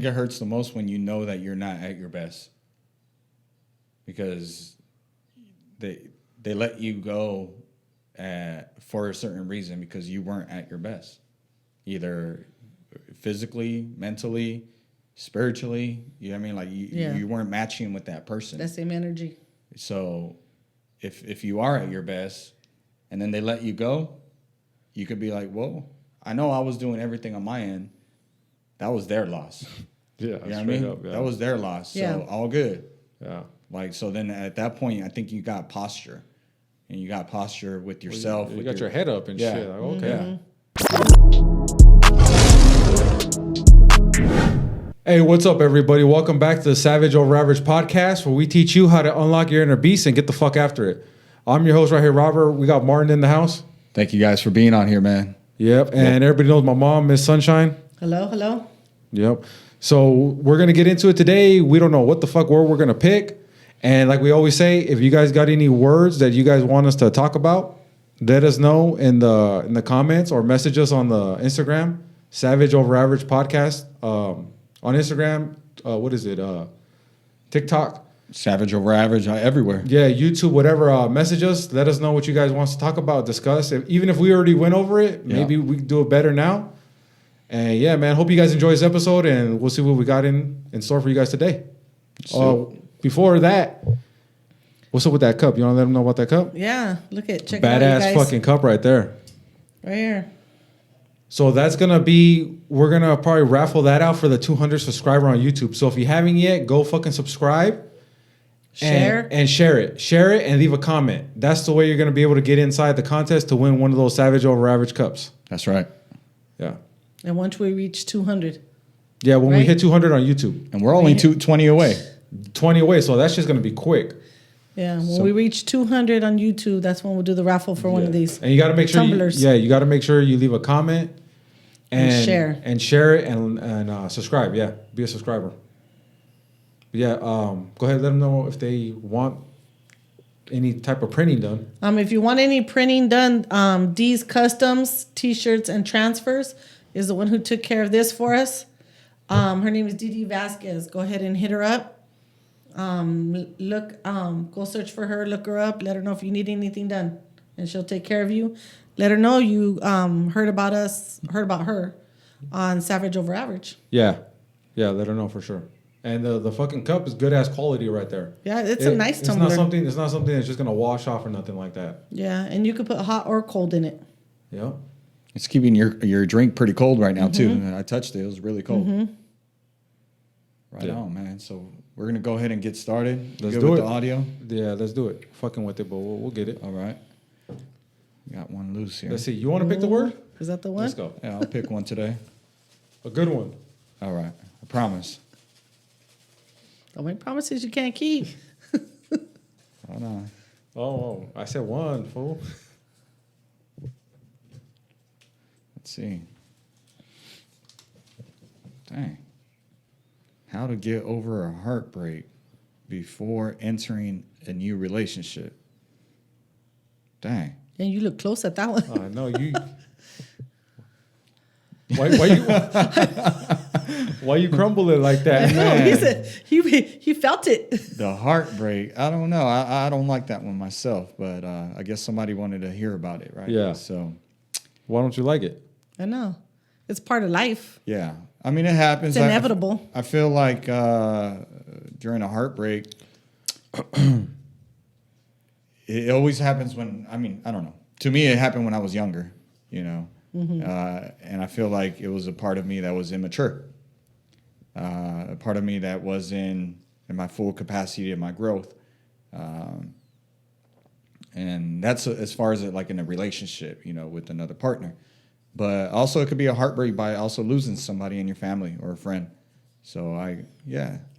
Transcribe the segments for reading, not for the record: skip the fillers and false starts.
It hurts the most when you know that you're not at your best, because they let you go for a certain reason because you weren't at your best, either physically, mentally, spiritually. You know what I mean? Like you weren't matching with that person. That same energy. So if you are at your best and then they let you go, you could be like, whoa, I know I was doing everything on my end. That was their loss. Yeah, you know what I mean? up, yeah. That was their loss. Yeah. So all good. Yeah. Like, so then at that point, I think you got posture. And you got posture with yourself. You got your head up and shit. Like, okay. Yeah. Hey, what's up, everybody? Welcome back to the Savage Over Average podcast, where we teach you how to unlock your inner beast and get the fuck after it. I'm your host right here, Robert. We got Martin in the house. Thank you guys for being on here, man. Yep. And everybody knows my mom, Miss Sunshine. Hello. Yep. So we're going to get into it today. We don't know what the fuck word we're going to pick. And like we always say, if you guys got any words that you guys want us to talk about, let us know in the comments or message us on the Instagram, Savage Over Average Podcast. On Instagram, what is it? TikTok. Savage Over Average, everywhere. Yeah, YouTube, whatever. Message us. Let us know what you guys want us to talk about, discuss. Even if we already went over it, maybe we can do it better now. And yeah, man, hope you guys enjoy this episode, and we'll see what we got in store for you guys today. Before that, what's up with that cup? You want to let them know about that cup? Yeah, look at check it out, Badass you guys. fucking cup right there. Right here. So that's going to be, we're going to probably raffle that out for the 200 subscriber on YouTube. So if you haven't yet, go fucking subscribe. Share. And share it. Share it and leave a comment. That's the way you're going to be able to get inside the contest to win one of those Savage Over Average cups. That's right. Yeah. And once we reach 200. Yeah, when we Right. hit 200 on YouTube. And we're only 20 away. 20 away, so that's just going to be quick. Yeah, when we reach 200 on YouTube, that's when we'll do the raffle for one of these. And you got to make sure tumblers. you got to make sure you leave a comment And share. And share it and subscribe. Yeah, be a subscriber. Yeah, go ahead, let them know if they want any type of printing done. If you want any printing done, D's Customs T-shirts and transfers is the one who took care of this for us. Her name is Didi Vasquez. Go ahead and hit her up. Go search for her, look her up, let her know if you need anything done, and she'll take care of you. Let her know you heard about her on Savage Over Average. Yeah, let her know for sure. And the fucking cup is good ass quality right there. Yeah, it's a nice tumbler. It's not something that's just gonna wash off or nothing like that. Yeah, and you could put hot or cold in it. Yeah. It's keeping your drink pretty cold right now, too. I touched it. It was really cold. Right on, man. So we're going to go ahead and get started. Let's Good do with it. the audio? Yeah, let's do it. Fucking with it, but we'll get it. All right. Got one loose here. Let's see. You want to pick the word? Is that the one? Let's go. Yeah, I'll pick one today. A good one. All right. I promise. Don't make promises you can't keep. Hold on. Oh, I said one, fool. Let's see. Dang. How to get over a heartbreak before entering a new relationship. Dang. And you look close at that one. I know you. Why you crumble it like that, No, he man? said he felt it. The heartbreak. I don't know. I don't like that one myself, but I guess somebody wanted to hear about it, right? Yeah. So, Why don't you like it? I know. It's part of life. yeah. I mean, it happens. It's inevitable. I feel like during a heartbreak, it always happens when, I don't know. To me, it happened when I was younger, you know. And I feel like it was a part of me that was immature. A part of me that was in my full capacity of my growth. And that's as far as like in a relationship, you know, with another partner. But also it could be a heartbreak by also losing somebody in your family or a friend. So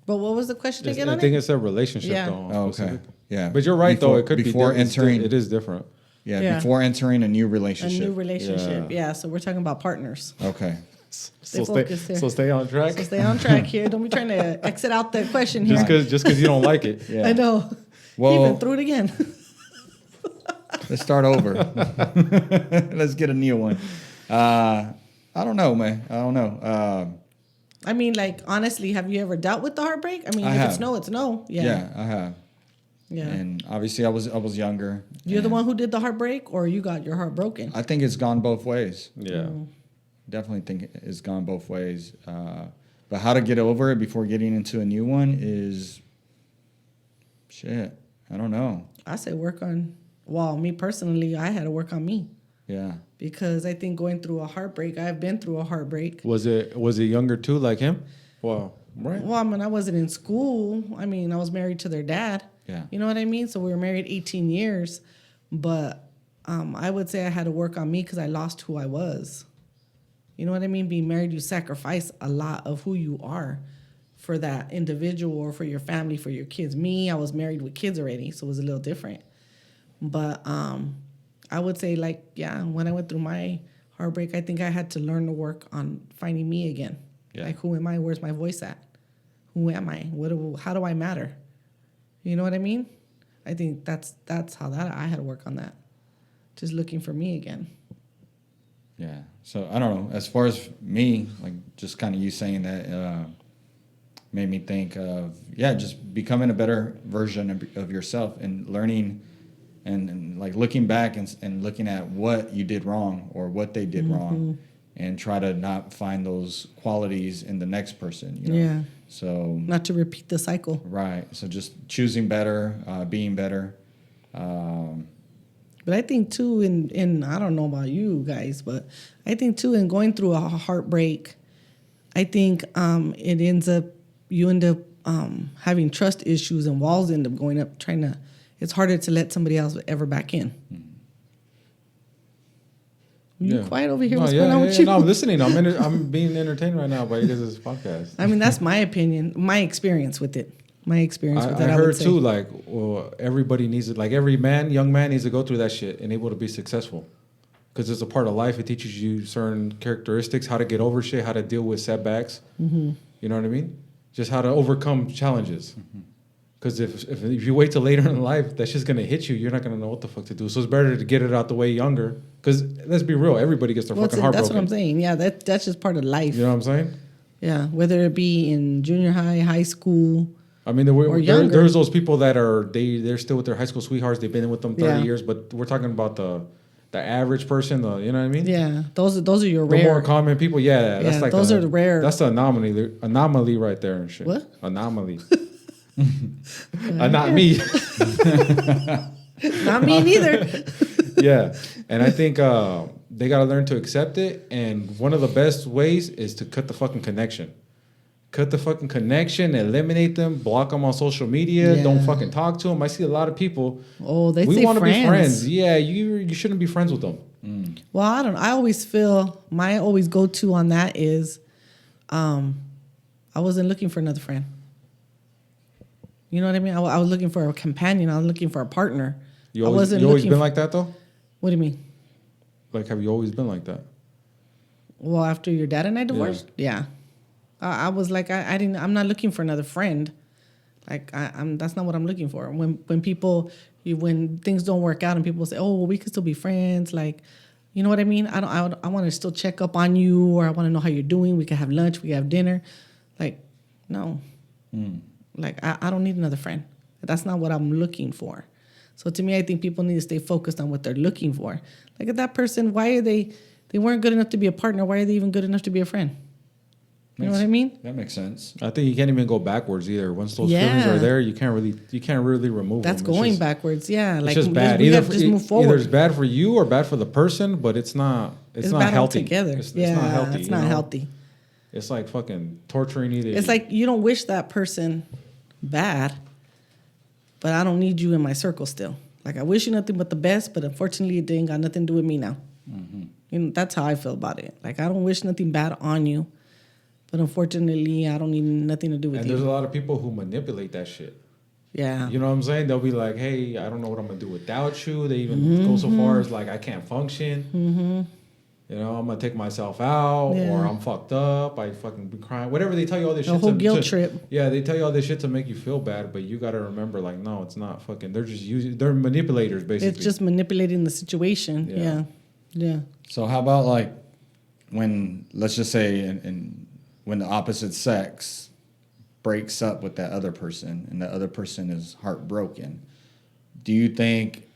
But what was the question again I on think it? it's a relationship, Yeah. though. Oh, okay. specific. Yeah. But you're right, though. It could before be entering. It is different. Yeah. Before entering a new A relationship. new relationship. Yeah. So we're talking about partners. Okay. Stay focused here. So stay on track. So stay on track here. Don't be trying to exit out the question here. Just because you don't like it. Yeah. I know. Well- He even threw it again. Let's start over. Let's get a new one. I don't know, man. I don't know. I mean, like, honestly, have you ever dealt with the heartbreak? I mean, I if have. it's no, it's no. Yeah. Yeah, I have. Yeah. And obviously, I was younger. You're the and one who did the heartbreak, or you got your heart broken? I think it's gone both ways. Yeah. Definitely think it's gone both ways. But how to get over it before getting into a new one is shit. I don't know. I say work on, well, me personally, I had to work on me Yeah. because I think going through a heartbreak, I've been through a heartbreak. Was it younger too, like him? Well, right. Well, I mean, I wasn't in school. I mean, I was married to their dad. Yeah. You know what I mean? So we were married 18 years. But I would say I had to work on me because I lost who I was. You know what I mean? Being married, you sacrifice a lot of who you are for that individual or for your family, for your kids. Me, I was married with kids already, so it was a little different. But I would say, like, yeah, when I went through my heartbreak, I think I had to learn to work on finding me again. Yeah. Like, who am I? Where's my voice at? Who am I? How do I matter? You know what I mean? I think that's how that I had to work on that. Just looking for me again. Yeah. So I don't know. As far as me, like just kind of you saying that made me think of just becoming a better version of yourself and learning and like looking back and looking at what you did wrong or what they did wrong and try to not find those qualities in the next person. You know? Yeah. So Not to repeat the cycle. right. So just choosing better, being better. But I think too, in I don't know about you guys, but I think too, in going through a heartbreak, I think you end up having trust issues and walls end up going up. It's harder to let somebody else ever back in. You quiet over here? No, What's going on with you? No, I'm listening. I'm being entertained right now by you guys' podcast. I mean, that's my opinion, my experience with it. My experience with it. I I would heard say. too, like, well, everybody needs it. Like, every young man needs to go through that shit and able to be successful. Because it's a part of life. It teaches you certain characteristics, how to get over shit, how to deal with setbacks. You know what I mean? Just how to overcome challenges. Because if you wait till later in life, that's just going to hit you. You're not going to know what the fuck to do. So it's better to get it out the way younger. Because let's be real, everybody gets their fucking heart That's broken. what I'm saying. Yeah, that's just part of life. You know what I'm saying? Yeah, whether it be in junior high, high school. I mean, there's those people that they're still with their high school sweethearts. They've been with them 30 years, but we're talking about the average person. You know what I mean? Yeah, those are your The rare. more common people. Yeah, that's like those are the rare. That's the anomaly right there and shit. What? Anomaly. Not me. Not me neither. Yeah, and I think they gotta learn to accept it. And one of the best ways is to cut the fucking connection. Cut the fucking connection, eliminate them, block them on social media. Yeah. Don't fucking talk to them. I see a lot of people. Oh, they we say want to be friends. friends. Yeah, you shouldn't be friends with them. Well, I don't. I always feel my always go to on that is, I wasn't looking for another friend. You know what I mean? I was looking for a companion. I was looking for a partner. You I always, wasn't you always looking been for- like that though. What do you mean? Like, have you always been like that? Well, after your dad and I divorced, yeah. I was like, I'm not looking for another friend. Like, I'm. That's not what I'm looking for. When things don't work out and people say, oh, well, we could still be friends. Like, you know what I mean? I want to still check up on you, or I want to know how you're doing. We can have lunch. We can have dinner. Like, no. Like, I don't need another friend. That's not what I'm looking for. So to me, I think people need to stay focused on what they're looking for. Like, if that person, why are they weren't good enough to be a partner. Why are they even good enough to be a friend? You know what I mean? That makes sense. I think you can't even go backwards either. Once those Yeah. feelings are there, you can't really remove That's them. It's going just- backwards. Yeah. It's Like, just bad. we Either have to just move forward. Either it's bad for you or bad for the person, but it's not. It's not bad healthy. altogether. It's not healthy. It's you not know? healthy. It's like fucking torturing either. It's like you don't wish that person bad, but I don't need you in my circle still. Like, I wish you nothing but the best, but unfortunately, it ain't got nothing to do with me now. You know, that's how I feel about it. Like, I don't wish nothing bad on you, but unfortunately, I don't need nothing to do with and there's a you. lot of people who manipulate that shit. Yeah. You know what I'm saying? They'll be like, "Hey, I don't know what I'm gonna do without you." They even go so far as like, "I can't function." You know, I'm gonna take myself out, Yeah. or I'm fucked up. I fucking be crying. Whatever they tell you all this A shit. whole guilt trip. Yeah, they tell you all this shit to make you feel bad, but you gotta remember, like, no, it's not fucking. They're just using. They're manipulators, basically. It's just manipulating the situation. Yeah. Yeah. So how about like when let's just say in when the opposite sex breaks up with that other person and the other person is heartbroken, do you think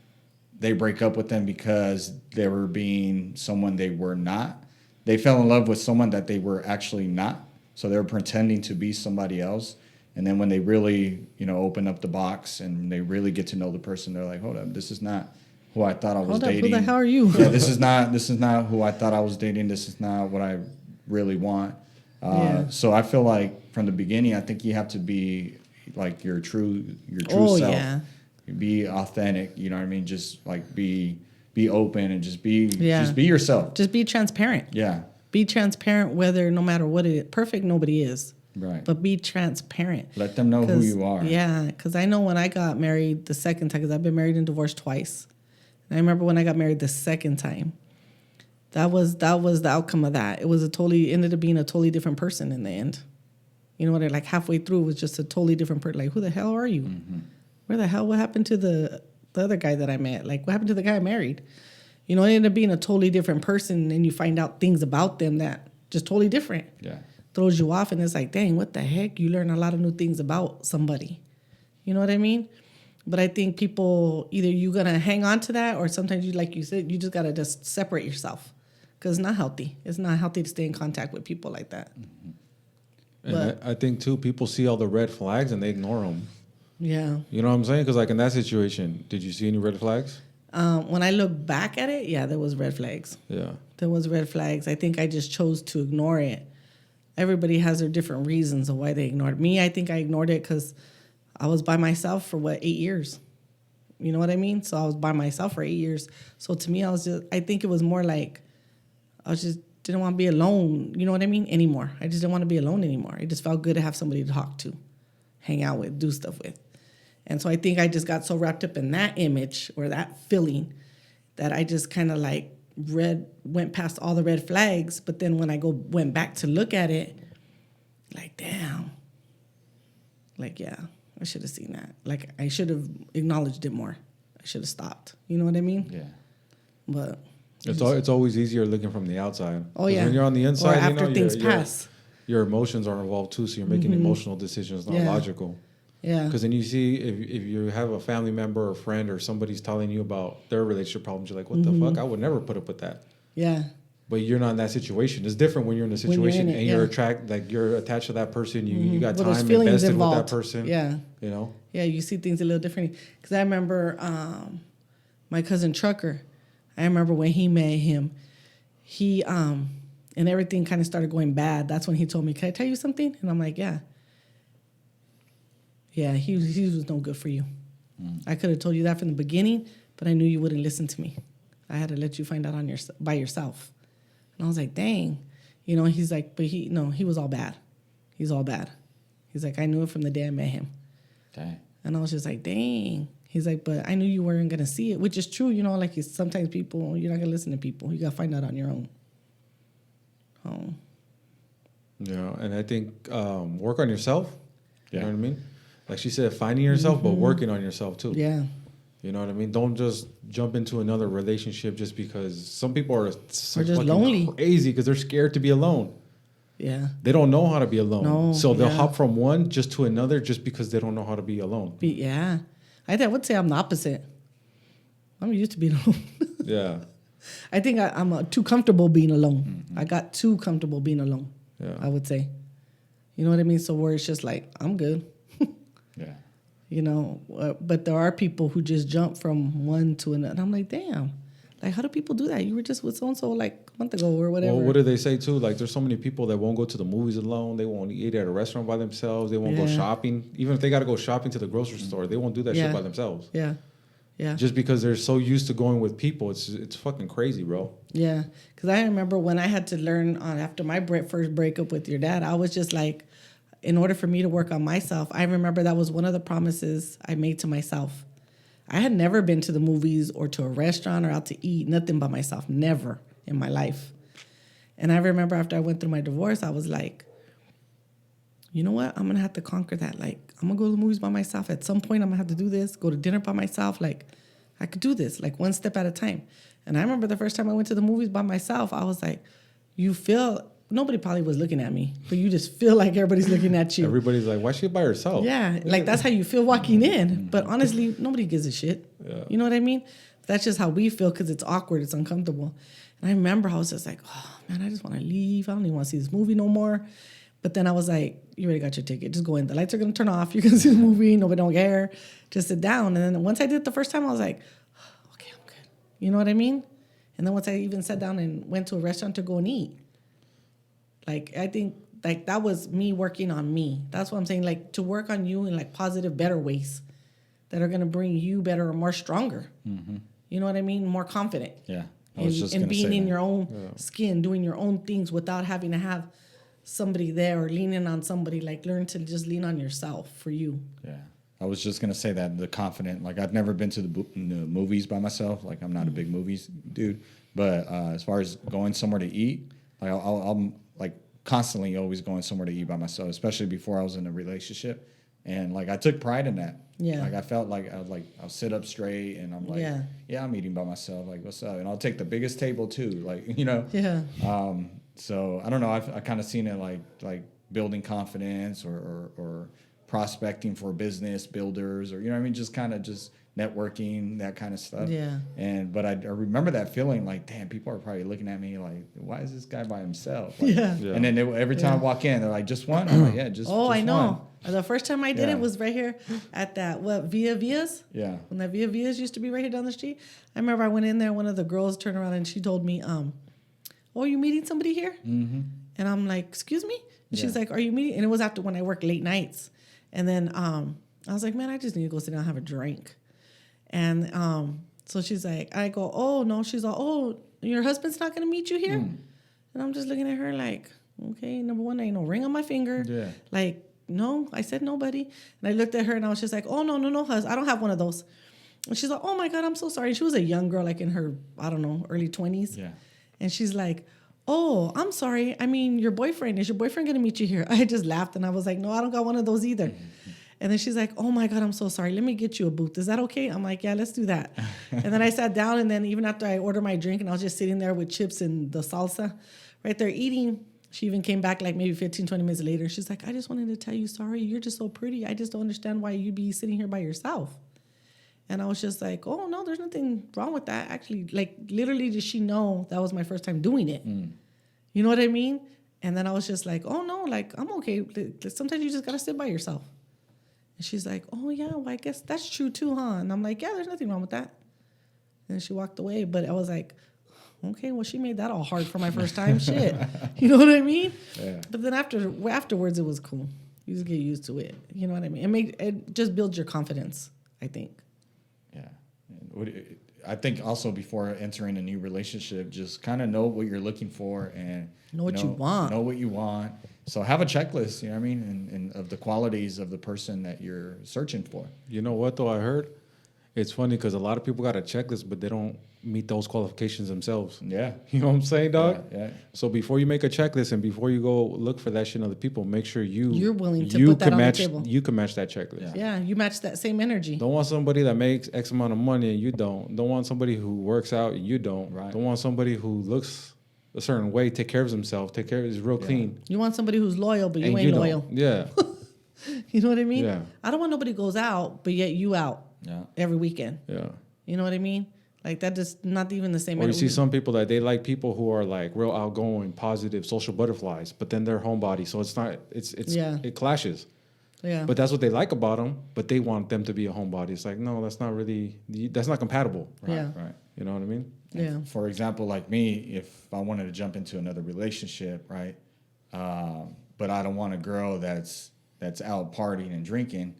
they break up with them because they were being someone they were not? They fell in love with someone that they were actually not. So they were pretending to be somebody else. And then when they really, open up the box and they really get to know the person, they're like, hold up, this is not who I thought I was dating. Who the hell are you? Yeah, this is not who I thought I was dating. This is not what I really want. So I feel like from the beginning, I think you have to be like your true self. Yeah. Be authentic. You know what I mean? Just like be open and just be yourself. Just be transparent. Yeah. Be transparent whether no matter what it is. Perfect nobody is. Right. But be transparent. Let them know who you are. Yeah, because I know when I got married the second time, because I've been married and divorced twice. And I remember when I got married the second time, that was the outcome of that. It was ended up being a totally different person in the end. You know what? Like halfway through, it was just a totally different person. Like, who the hell are you? Mm-hmm. Where the hell? What happened to the other guy that I met? Like, what happened to the guy I married? It ended up being a totally different person, and you find out things about them that just totally different. Yeah. Throws you off, and it's like, dang, what the heck? You learn a lot of new things about somebody. You know what I mean? But I think people, either you're going to hang on to that, or sometimes you, like you said, you just got to just separate yourself, because it's not healthy. It's not healthy to stay in contact with people like that. Mm-hmm. And I think, too, people see all the red flags and they ignore them. Yeah. You know what I'm saying? Because, like, in that situation, did you see any red flags? When I look back at it, yeah, there was red flags. Yeah. There was red flags. I think I just chose to ignore it. Everybody has their different reasons of why they ignored me. I think I ignored it because I was by myself for 8 years. You know what I mean? So I was by myself for 8 years. So to me, I think it was more like I just didn't want to be alone. You know what I mean? Anymore. I just didn't want to be alone anymore. It just felt good to have somebody to talk to, hang out with, do stuff with. And so I think I just got so wrapped up in that image or that feeling that I just kind of like went past all the red flags. But then when I went back to look at it, like, damn. Like, yeah, I should have seen that. Like, I should have acknowledged it more. I should have stopped. You know what I mean? Yeah. But It's always easier looking from the outside. Oh, yeah. When you're on the inside, or after things pass. Your emotions are involved too, so you're making emotional decisions, not logical. Yeah. Because then you see if you have a family member or friend or somebody's telling you about their relationship problems, you're like, what the fuck? I would never put up with that. Yeah. But you're not in that situation. It's different when you're in a situation and you're attached to that person. You got time invested with that person. Yeah. You know? Yeah, you see things a little differently. Because I remember my cousin Trucker. I remember when he met him, he and everything kind of started going bad. That's when he told me, "Can I tell you something?" And I'm like, "Yeah." Yeah, he was no good for you. I could have told you that from the beginning, but I knew you wouldn't listen to me. I had to let you find out by yourself. And I was like, dang. He's like, but he was all bad. He's all bad. He's like, I knew it from the day I met him. Dang. And I was just like, dang. He's like, but I knew you weren't going to see it, which is true. Like sometimes people, you're not going to listen to people. You got to find out on your own. Oh. Yeah, and I think work on yourself. You Yeah. know what I mean? Like she said, finding yourself, but working on yourself too. Yeah. You know what I mean? Don't just jump into another relationship just because some people are so just fucking lonely. crazy because they're scared to be alone. Yeah. They don't know how to be alone. No, So they'll yeah. hop from one just to another just because they don't know how to be alone. Yeah. I would say I'm the opposite. I'm used to being alone. Yeah. I think I'm too comfortable being alone. I got too comfortable being alone, Yeah. I would say. You know what I mean? So where it's just like, I'm good. Yeah. But there are people who just jump from one to another. And I'm like, damn. Like, how do people do that? You were just with so-and-so like a month ago or whatever. Well, what do they say too? Like, there's so many people that won't go to the movies alone. They won't eat at a restaurant by themselves. They won't go Yeah. shopping. Even if they got to go shopping to the grocery store, they won't do that Yeah. shit by themselves. Yeah. Yeah. Just because they're so used to going with people. It's fucking crazy, bro. Yeah. Because I remember when I had to learn after my first breakup with your dad, I was just like, in order for me to work on myself, I remember that was one of the promises I made to myself. I had never been to the movies or to a restaurant or out to eat, nothing by myself, never in my life. And I remember after I went through my divorce, I was like, you know what? I'm going to have to conquer that. Like, I'm going to go to the movies by myself. At some point, I'm going to have to do this, go to dinner by myself. Like, I could do this, like one step at a time. And I remember the first time I went to the movies by myself, I was like, you feel nobody probably was looking at me, but you just feel like everybody's looking at you. Everybody's like, why is she by herself? Yeah, like that's how you feel walking in. But honestly, nobody gives a shit. Yeah. You know what I mean? That's just how we feel because it's awkward, it's uncomfortable. And I remember I was just like, oh man, I just want to leave. I don't even want to see this movie no more. But then I was like, you already got your ticket. Just go in. The lights are gonna turn off. You're gonna see the movie. Nobody don't care. Just sit down. And then once I did it the first time, I was like, okay, I'm good. You know what I mean? And then once I even sat down and went to a restaurant to go and eat, like I think like that was me working on me. That's what I'm saying. Like to work on you in like positive, better ways that are gonna bring you better or more stronger. Mm-hmm. You know what I mean? More confident. Yeah. I was just And gonna being say in that. your own skin, doing your own things without having to have somebody there or leaning on somebody. Like learn to just lean on yourself for you. Yeah. I was just gonna say that the confident, like I've never been to the movies by myself. Like I'm not a big movies dude, but as far as going somewhere to eat, like I'm like constantly always going somewhere to eat by myself, especially before I was in a relationship, and like I took pride in that. Yeah. Like I felt like I'll sit up straight and I'm like, yeah, I'm eating by myself. Like what's up? And I'll take the biggest table too. Like Yeah. So I don't know. I kind of seen it like building confidence or prospecting for business builders or what I mean, just kind of just networking, that kind of stuff. Yeah. But I remember that feeling like, damn, people are probably looking at me like, why is this guy by himself? Like, Yeah. And then every time I walk in, they're like, just one. I'm like, yeah, just. Oh, just I know. one. The first time I did Yeah. it was right here at that Via Vias. Yeah. When that Via Vias used to be right here down the street. I remember I went in there. One of the girls turned around and she told me, "Oh, are you meeting somebody here?" Mm-hmm. And I'm like, "Excuse me?" And she's Yeah. like, "Are you meeting?" And it was after when I worked late nights. And then I was like, "Man, I just need to go sit down and have a drink." And so she's like, I go, "Oh no." She's like, "Oh, your husband's not gonna meet you here?" And I'm just looking at her like, okay, number one, there ain't no ring on my finger. Yeah. Like, no, I said nobody. And I looked at her and I was just like, "Oh, no, hus, I don't have one of those." And she's like, "Oh my God, I'm so sorry." She was a young girl, like in her, I don't know, early 20s. Yeah. And she's like, "Oh, I'm sorry. I mean, is your boyfriend going to meet you here?" I just laughed and I was like, "No, I don't got one of those either." And then she's like, "Oh my God, I'm so sorry. Let me get you a booth. Is that okay?" I'm like, "Yeah, let's do that." And then I sat down and then even after I ordered my drink and I was just sitting there with chips and the salsa right there eating, she even came back like maybe 15, 20 minutes later. She's like, "I just wanted to tell you, sorry. You're just so pretty. I just don't understand why you'd be sitting here by yourself." And I was just like, "Oh, no, there's nothing wrong with that." Actually, like literally did she know that was my first time doing it? You know what I mean? And then I was just like, "Oh, no, like I'm okay. Sometimes you just got to sit by yourself." And she's like, "Oh, yeah, well, I guess that's true too, huh?" And I'm like, "Yeah, there's nothing wrong with that." And she walked away. But I was like, okay, well, she made that all hard for my first time. Shit. You know what I mean? Yeah. But then afterwards, it was cool. You just get used to it. You know what I mean? It just builds your confidence, I think. Yeah. I think also before entering a new relationship, just kind of know what you're looking for and Know what you want. Know what you want. So have a checklist, you know what I mean, and of the qualities of the person that you're searching for. You know what, though, I heard? It's funny because a lot of people got a checklist, but they don't meet those qualifications themselves. Yeah. You know what I'm saying, dog? Yeah. So before you make a checklist and before you go look for that shit in other people, make sure you're willing to put that on the table. You can match that checklist. Yeah. Yeah, you match that same energy. Don't want somebody that makes X amount of money and you don't. Don't want somebody who works out and you don't. Right. Don't want somebody who looks a certain way, take care of himself, is real clean. You want somebody who's loyal, but you And ain't don't. loyal. Yeah. You know what I mean? Yeah. I don't want nobody who goes out, but yet you out Yeah. every weekend. Yeah. You know what I mean? Like that just not even the same Or you energy. see some people that they like people who are like real outgoing, positive, social butterflies, but then they're homebody. So it's not, Yeah. it clashes. Yeah. But that's what they like about them, but they want them to be a homebody. It's like, no, that's not compatible. Right. Yeah. Right. You know what I mean? Yeah. For example, like me, if I wanted to jump into another relationship, right, but I don't want a girl that's out partying and drinking,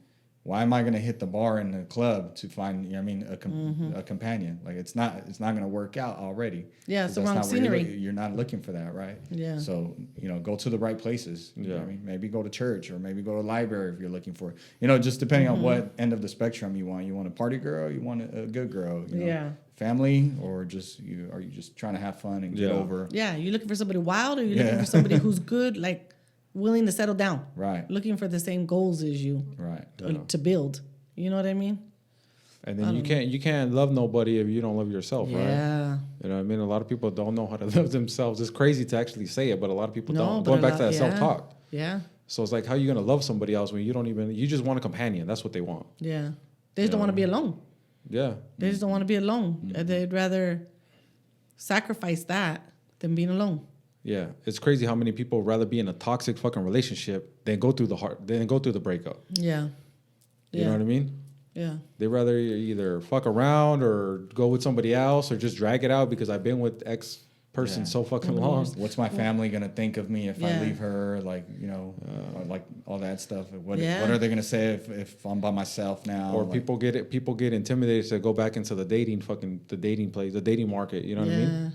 why am I going to hit the bar in the club to find, you know what I mean, a companion? Like it's not going to work out already. Yeah, it's 'Cause the that's wrong not where scenery. you're not looking for that, right? Yeah. So, go to the right places. You know what I Yeah. mean? Maybe go to church or maybe go to a library if you're looking for, just depending on what end of the spectrum you want. You want a party girl, you want a good girl, Yeah. family, or are you just trying to have fun and get Yeah. over? Yeah. You looking for somebody wild or you looking Yeah. for somebody who's good, like willing to settle down? Right. Looking for the same goals as you Right. to build. You know what I mean? And then you can't love nobody if you don't love yourself, right? Yeah. You know what I mean? A lot of people don't know how to love themselves. It's crazy to actually say it, but a lot of people No, don't. but Going a back lot- to that yeah. self-talk. Yeah. So it's like, how you going to love somebody else when you just want a companion? That's what they want. Yeah. They just don't want to be alone. Yeah. They just don't want to be alone. They'd rather sacrifice that than being alone. Yeah. It's crazy how many people rather be in a toxic fucking relationship than go through the breakup. Yeah. You know what I mean? Yeah. They rather either fuck around or go with somebody else or just drag it out because I've been with X person Yeah. so fucking long. What's my family gonna think of me if Yeah. I leave her? Like, or like all that stuff. What Yeah. are they gonna say if I'm by myself now? Or Like, people get intimidated to go back into the dating market. You know what I mean?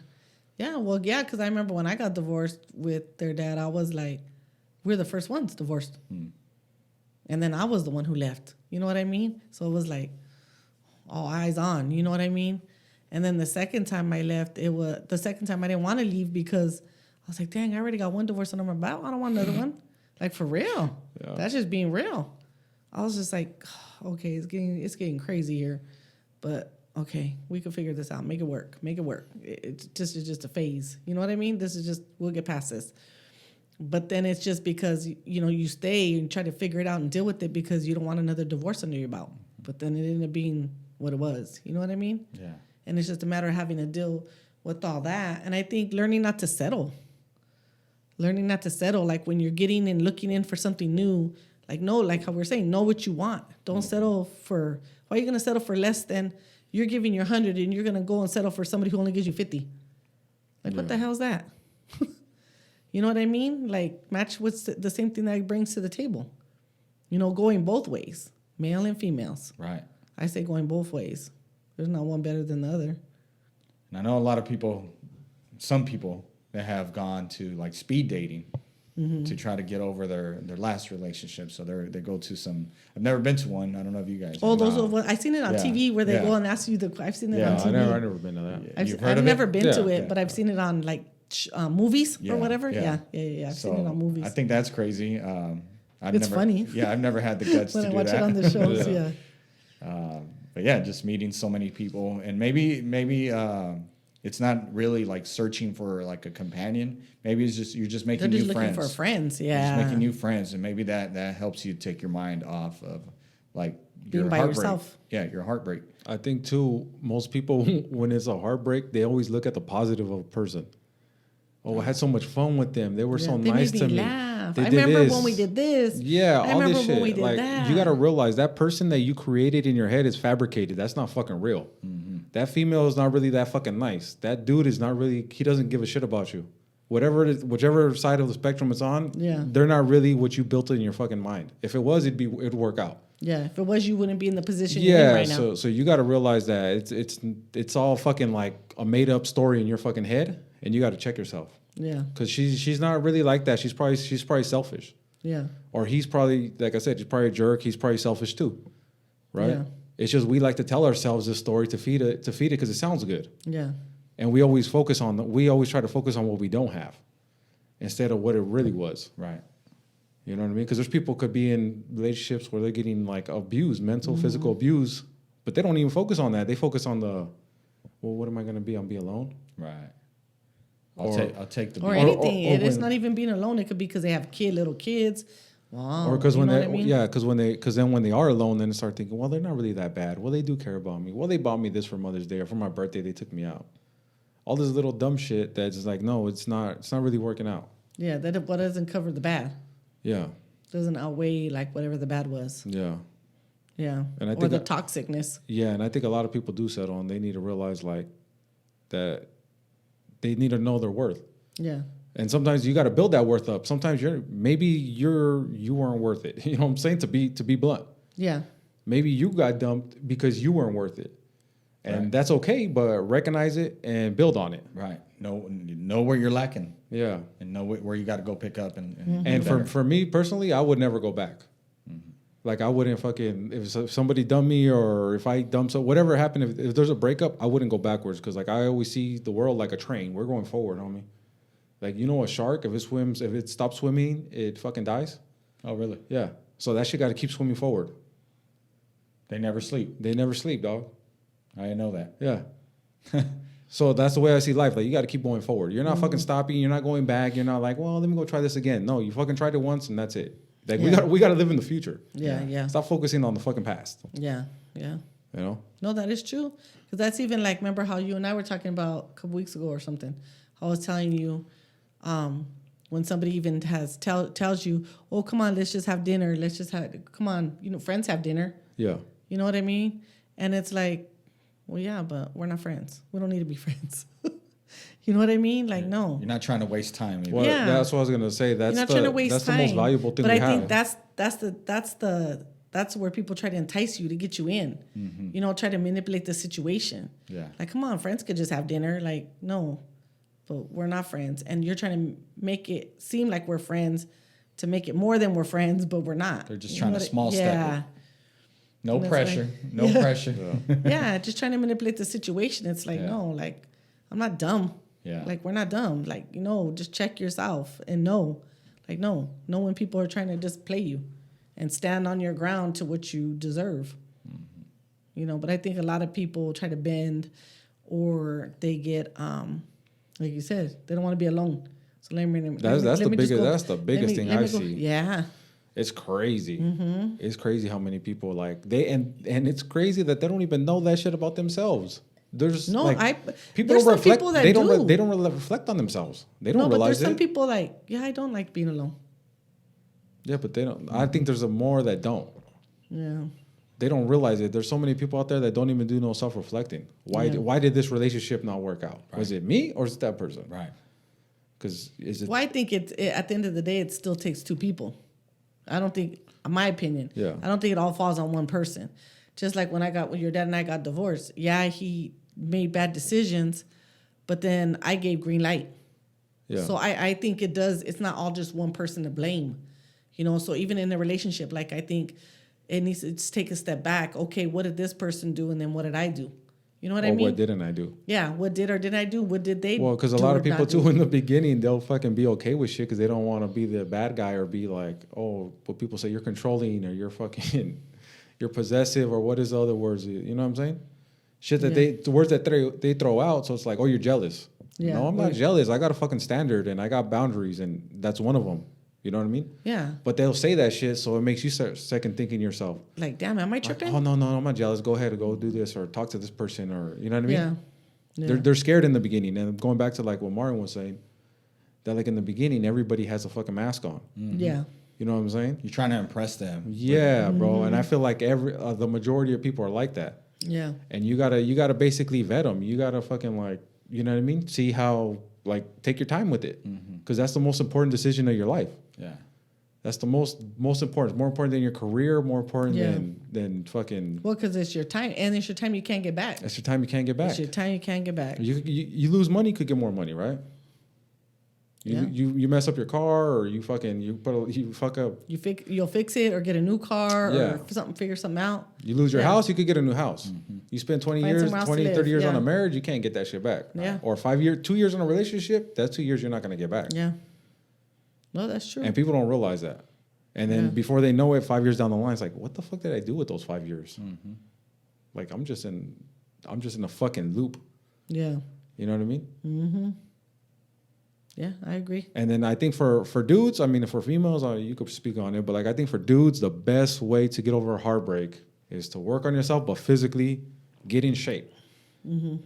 Yeah. Well, yeah, because I remember when I got divorced with their dad, I was like, we're the first ones divorced. And then I was the one who left. You know what I mean? So it was like all eyes on. You know what I mean? And then the second time I left, I didn't want to leave because I was like, dang, I already got one divorce under my belt. I don't want another one. Like, for real. Yeah. That's just being real. I was just like, okay, it's getting crazy here. But okay, we can figure this out. Make it work. It's just a phase. You know what I mean? We'll get past this. But then it's just because, you stay and try to figure it out and deal with it because you don't want another divorce under your belt. But then it ended up being what it was. You know what I mean? Yeah. And it's just a matter of having to deal with all that. And I think learning not to settle. Like when you're getting and looking in for something new, like how we're saying, know what you want. Don't settle for, why are you going to settle for less than you're giving your 100 and you're going to go and settle for somebody who only gives you 50? Like, what the hell is that? You know what I mean? Like, match what's the same thing that it brings to the table. Going both ways, male and females. Right. I say going both ways. There's not one better than the other. And I know a lot of people, some people that have gone to like speed dating to try to get over their last relationship. So they go to some. I've never been to one. I don't know if you guys. Oh, have. those are what I've seen it on Yeah. TV where they Yeah. go and ask you I've seen it Yeah, on I TV. never been to that. You've heard I've of never it? been to Yeah. it, but I've seen it on like movies Yeah, or whatever. yeah. Yeah. I've So seen it on movies. I think that's crazy. It's funny. Yeah, I've never had the guts when to I do watch that. it on the shows, Yeah. yeah. But yeah, just meeting so many people, and maybe it's not really like searching for like a companion. Maybe it's just you're just They're making just new looking friends. for friends, You're yeah. just making new friends, and maybe that helps you take your mind off of like Being your by heartbreak. yourself. Yeah, your heartbreak. I think too, most people when it's a heartbreak, they always look at the positive of a person. Oh, I had so much fun with them. They were so They nice made to me me. laugh. They I did remember this. when we did this. Yeah, I all remember this shit. when we did like that. you gotta realize that person that you created in your head is fabricated. That's not fucking real. That female is not really that fucking nice. That dude is not really. He doesn't give a shit about you. Whichever side of the spectrum it's on, Yeah. they're not really what you built in your fucking mind. If it was, it'd work out. Yeah, if it was, you wouldn't be in the position you're in Yeah, right now. so you got to realize that it's all fucking like a made up story in your fucking head, and you got to check yourself Yeah, because she's not really like that. She's probably selfish, yeah, or he's probably, like I said, he's probably a jerk. He's probably selfish too, right? Yeah. It's just we like to tell ourselves this story to feed it because it sounds good, yeah, and we always try to focus on what we don't have instead of what it really was. Right. You know what I mean? Because there's people could be in relationships where they're getting like abused, mental, physical abuse, but they don't even focus on that. They focus on what am I going to be? I'll be alone. Right. Or- I'll take the or beat. anything. or It's when- not even being alone. It could be because they have little kids. Wow. Or because you when know they, what I mean? yeah, because then when they are alone, then they start thinking, well, they're not really that bad. Well, they do care about me. Well, they bought me this for Mother's Day or for my birthday. They took me out. All this little dumb shit that's just like, no, it's not really working out. Yeah, that what doesn't cover the bad. Yeah, Doesn't outweigh like whatever the bad was. yeah, Yeah. And I or think the that- toxicness. yeah. And I think a lot of people do settle, and they need to realize like that they need to know their worth. Yeah. And sometimes you got to build that worth up. Sometimes you weren't worth it. You know what I'm saying? To be blunt, Yeah. maybe you got dumped because you weren't worth it, and Right. that's okay. But recognize it and build on it. Right. Know where you're lacking, Yeah. and know where you got to go pick up and And do better. for me personally, I would never go back. Like I wouldn't fucking if somebody dumped me or if I dumped whatever happened. If there's a breakup, I wouldn't go backwards because like I always see the world like a train. We're going forward, homie. Like you know a shark, if it stops swimming, it fucking dies. Oh, really? Yeah. So that shit got to keep swimming forward. They never sleep. They never sleep, dog. I didn't know that. Yeah. So that's the way I see life. Like, you got to keep going forward. You're not fucking stopping. You're not going back. You're not like, well, let me go try this again. No, you fucking tried it once and that's it. Like, Yeah. we got to live in the future. Yeah. Stop focusing on the fucking past. Yeah. You know? No, that is true. Because that's even like, remember how you and I were talking about a couple weeks ago or something. I was telling you, when somebody even tells you, oh, come on, let's just have dinner. Let's just come on, friends have dinner. Yeah. You know what I mean? And it's like, well, yeah, but we're not friends. We don't need to be friends. You know what I mean? Like, no. You're not trying to waste time. Either. Well, Yeah. that's what I was gonna say. That's You're not trying to waste that's time. the most valuable thing but we I have. think that's where people try to entice you to get you in. Try to manipulate the situation. Yeah. Like, come on, friends could just have dinner. Like, no, but we're not friends. And you're trying to make it seem like we're friends to make it more than we're friends, but we're not. They're just You trying know to what I- small step Yeah. it. No That's pressure. right. No pressure. Yeah, just trying to manipulate the situation. It's like, Yeah. no, like, I'm not dumb. Yeah. Like, we're not dumb. Like, just check yourself and know. Like, know when people are trying to just play you and stand on your ground to what you deserve. But I think a lot of people try to bend or they get, like you said, they don't want to be alone. So let me That's let the me just biggest. go- That's the biggest thing let I me go- see. Yeah. It's crazy. Mm-hmm. It's crazy how many people like they and it's crazy that they don't even know that shit about themselves. There's No, people there's don't some reflect. people that They don't. do. They don't really reflect on themselves. They don't No, but realize there's some it. people like, yeah, I don't like being alone. Yeah, but they don't. I think there's a more that don't. Yeah. They don't realize it. There's so many people out there that don't even do no self-reflecting. Why? Yeah. Why did this relationship not work out? Was it me or is it that person? Right. Because is it? Well, I think at the end of the day, it still takes two people. I don't think, in my opinion, Yeah. I don't think it all falls on one person. Just like when your dad and I got divorced, yeah, he made bad decisions, but then I gave green light. Yeah. So I think it does, it's not all just one person to blame. So even in a relationship, like I think it needs to just take a step back. Okay, what did this person do? And then what did I do? You know what I Or mean? what didn't I do? Yeah, what did or didn't I do? What did they do? Well, because a lot of people too in the beginning they'll fucking be okay with shit because they don't want to be the bad guy or be like, oh, what people say you're controlling or you're fucking, you're possessive or what is the other words? You know what I'm saying? Shit that the words that they throw out. So it's like, oh, you're jealous. Yeah. No, I'm not jealous. I got a fucking standard and I got boundaries and that's one of them. You know what I mean? Yeah. But they'll say that shit, so it makes you start second thinking yourself. Like, damn, am I tripping? Oh no, I'm not jealous. Go ahead and go do this or talk to this person or you know what I mean? Yeah. They're scared in the beginning. And going back to like what Martin was saying, that like in the beginning everybody has a fucking mask on. Yeah. You know what I'm saying? You're trying to impress them. Yeah, bro. And I feel like the majority of people are like that. Yeah. And you gotta basically vet them. You gotta fucking like, you know what I mean? See how like take your time with it, because that's the most important decision of your life. Yeah. That's the most important. More important than your career. More important Yeah. than fucking. Well, because it's your time, and it's your time you can't get back. That's your time you can't get back. It's your time you can't get back. You lose money, you could get more money, right? Yeah. You mess up your car or you fuck up. You'll fix it or get a new car Yeah. or figure something out. You lose your Yeah. house, you could get a new house. You spend 20 Find years, somewhere else to 20, live, 30 years on yeah. a marriage, you can't get that shit back. Yeah. Or 2 years in a relationship, that's 2 years you're not going to get back. Yeah. No, that's true. And people don't realize that. And then Yeah. before they know it, 5 years down the line, it's like, what the fuck did I do with those 5 years? Like I'm just in a fucking loop. Yeah. You know what I mean? Yeah, I agree. And then I think for dudes, I mean, for females, you could speak on it, but like I think for dudes, the best way to get over a heartbreak is to work on yourself, but physically get in shape. You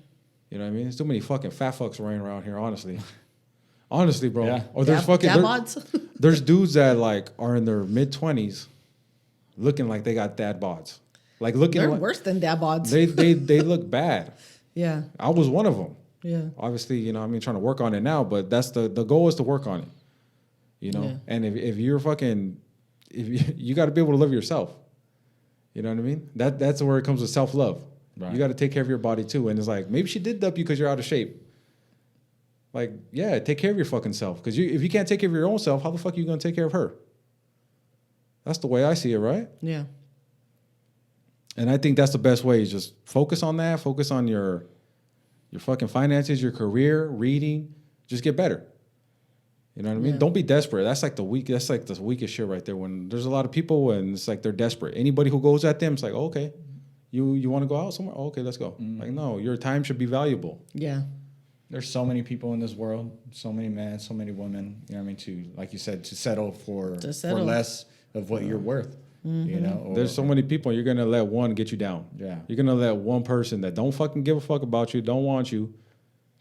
know what I mean? There's too many fucking fat fucks running around here, honestly. Honestly, bro. Yeah. Or there's fucking dad bods. there's dudes that like are in their mid-20s looking like they got dad bods. Like looking They're like worse than dad bods. they look bad. Yeah. I was one of them. Yeah. Obviously, you know, I mean, trying to work on it now, but that's the goal is to work on it, you know? Yeah. And if you're fucking, you got to be able to love yourself. You know what I mean? That's where it comes with self-love. Right. You got to take care of your body too. And it's like, maybe she did dump you because you're out of shape. Like, yeah, take care of your fucking self. Because if you can't take care of your own self, how the fuck are you going to take care of her? That's the way I see it, right? Yeah. And I think that's the best way is just focus on that. Focus on your fucking finances, your career, reading. Just get better. You know what I mean? Yeah. Don't be desperate. That's like the weakest shit right there. When there's a lot of people and it's like they're desperate. Anybody who goes at them, it's like, okay, You want to go out somewhere? Oh, okay, let's go. Like, no, your time should be valuable. Yeah. There's so many people in this world, so many men, so many women. You know what I mean? To, like you said, to settle for less of what you're worth. You know, or, There's so many people. You're gonna let one get you down. Yeah. You're gonna let one person that don't fucking give a fuck about you, don't want you,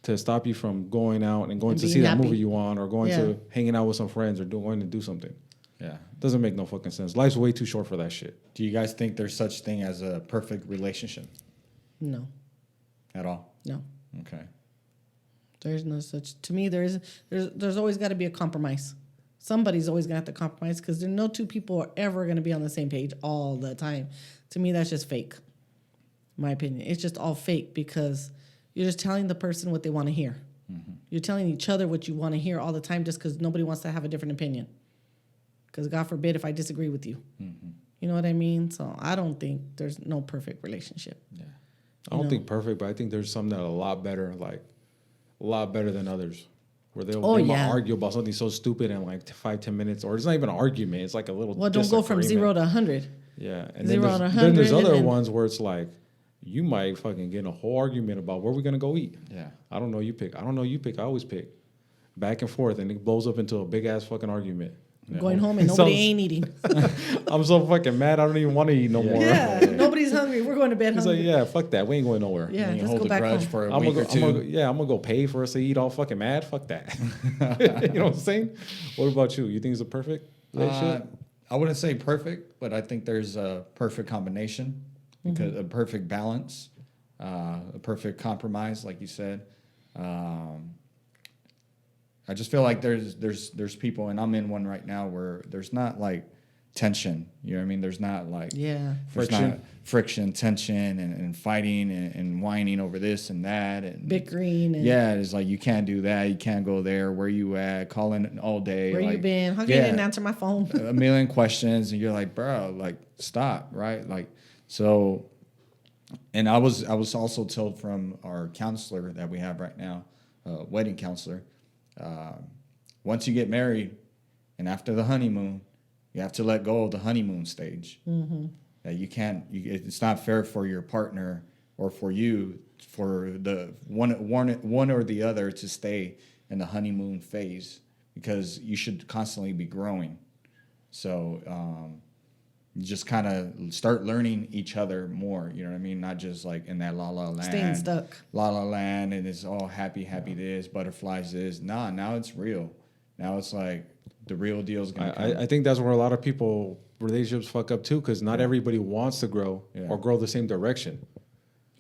to stop you from going out and going And to see being that happy. movie you want, or going Yeah. to hanging out with some friends, or going to do something. Yeah. Doesn't make no fucking sense. Life's way too short for that shit. Do you guys think there's such thing as a perfect relationship No. at all? No. Okay. There's no such. To me, there's always got to be a compromise. Somebody's always gonna have to compromise because there no two people are ever gonna be on the same page all the time. To me, that's just fake. My opinion, it's just all fake because you're just telling the person what they want to hear. You're telling each other what you want to hear all the time just because nobody wants to have a different opinion. Because God forbid if I disagree with you. You know what I mean? So I don't think there's no perfect relationship. Yeah. I don't know. think perfect, but I think there's some that are a lot better, like a lot better than others. Where they Oh, might yeah. argue about something so stupid in like 5-10 minutes, or it's not even an argument. It's like a little. Well, don't go from 0 to 100. Yeah, and 0 then to then there's 100 and other then- ones where it's like, you might fucking get in a whole argument about where we're gonna go eat. Yeah. I don't know, you pick. I don't know, you pick. I always pick. Back and forth, and it blows up into a big ass fucking argument. Going home and So- nobody ain't eating. I'm so fucking mad. I don't even want to eat no more. Yeah, nobody's hungry. We're going to bed He's hungry. like, yeah, fuck that. We ain't going nowhere. Yeah, And you let's hold go a back grudge home. for a I'm week gonna, or two. I'm gonna go pay for us to eat all fucking mad. Fuck that. You know what I'm saying? What about you? You think it's a perfect relationship? I wouldn't say perfect, but I think there's a perfect combination, because a perfect balance, a perfect compromise, like you said. I just feel like there's people, and I'm in one right now where there's not like tension. You know what I mean? There's not like Yeah. there's Friction. not friction, tension, and fighting and whining over this and that and Bickering and yeah, it's like you can't do that, you can't go there. Where you at? Calling all day. where you like, been? How come you yeah. didn't answer my phone? A million questions, and you're like, bro, like stop, right? Like so. And I was also told from our counselor that we have right now, wedding counselor, once you get married and after the honeymoon, you have to let go of the honeymoon stage. That you can't. It's not fair for your partner or for you, for the one or the other to stay in the honeymoon phase, because you should constantly be growing. So you just kind of start learning each other more. You know what I mean? Not just like in that la la land, Staying stuck. la la land, and it's all happy this, butterflies this. Nah, now it's real. Now it's like the real deal's gonna come. I think that's where a lot of people relationships fuck up too, because not everybody wants to grow Yeah. or grow the same direction.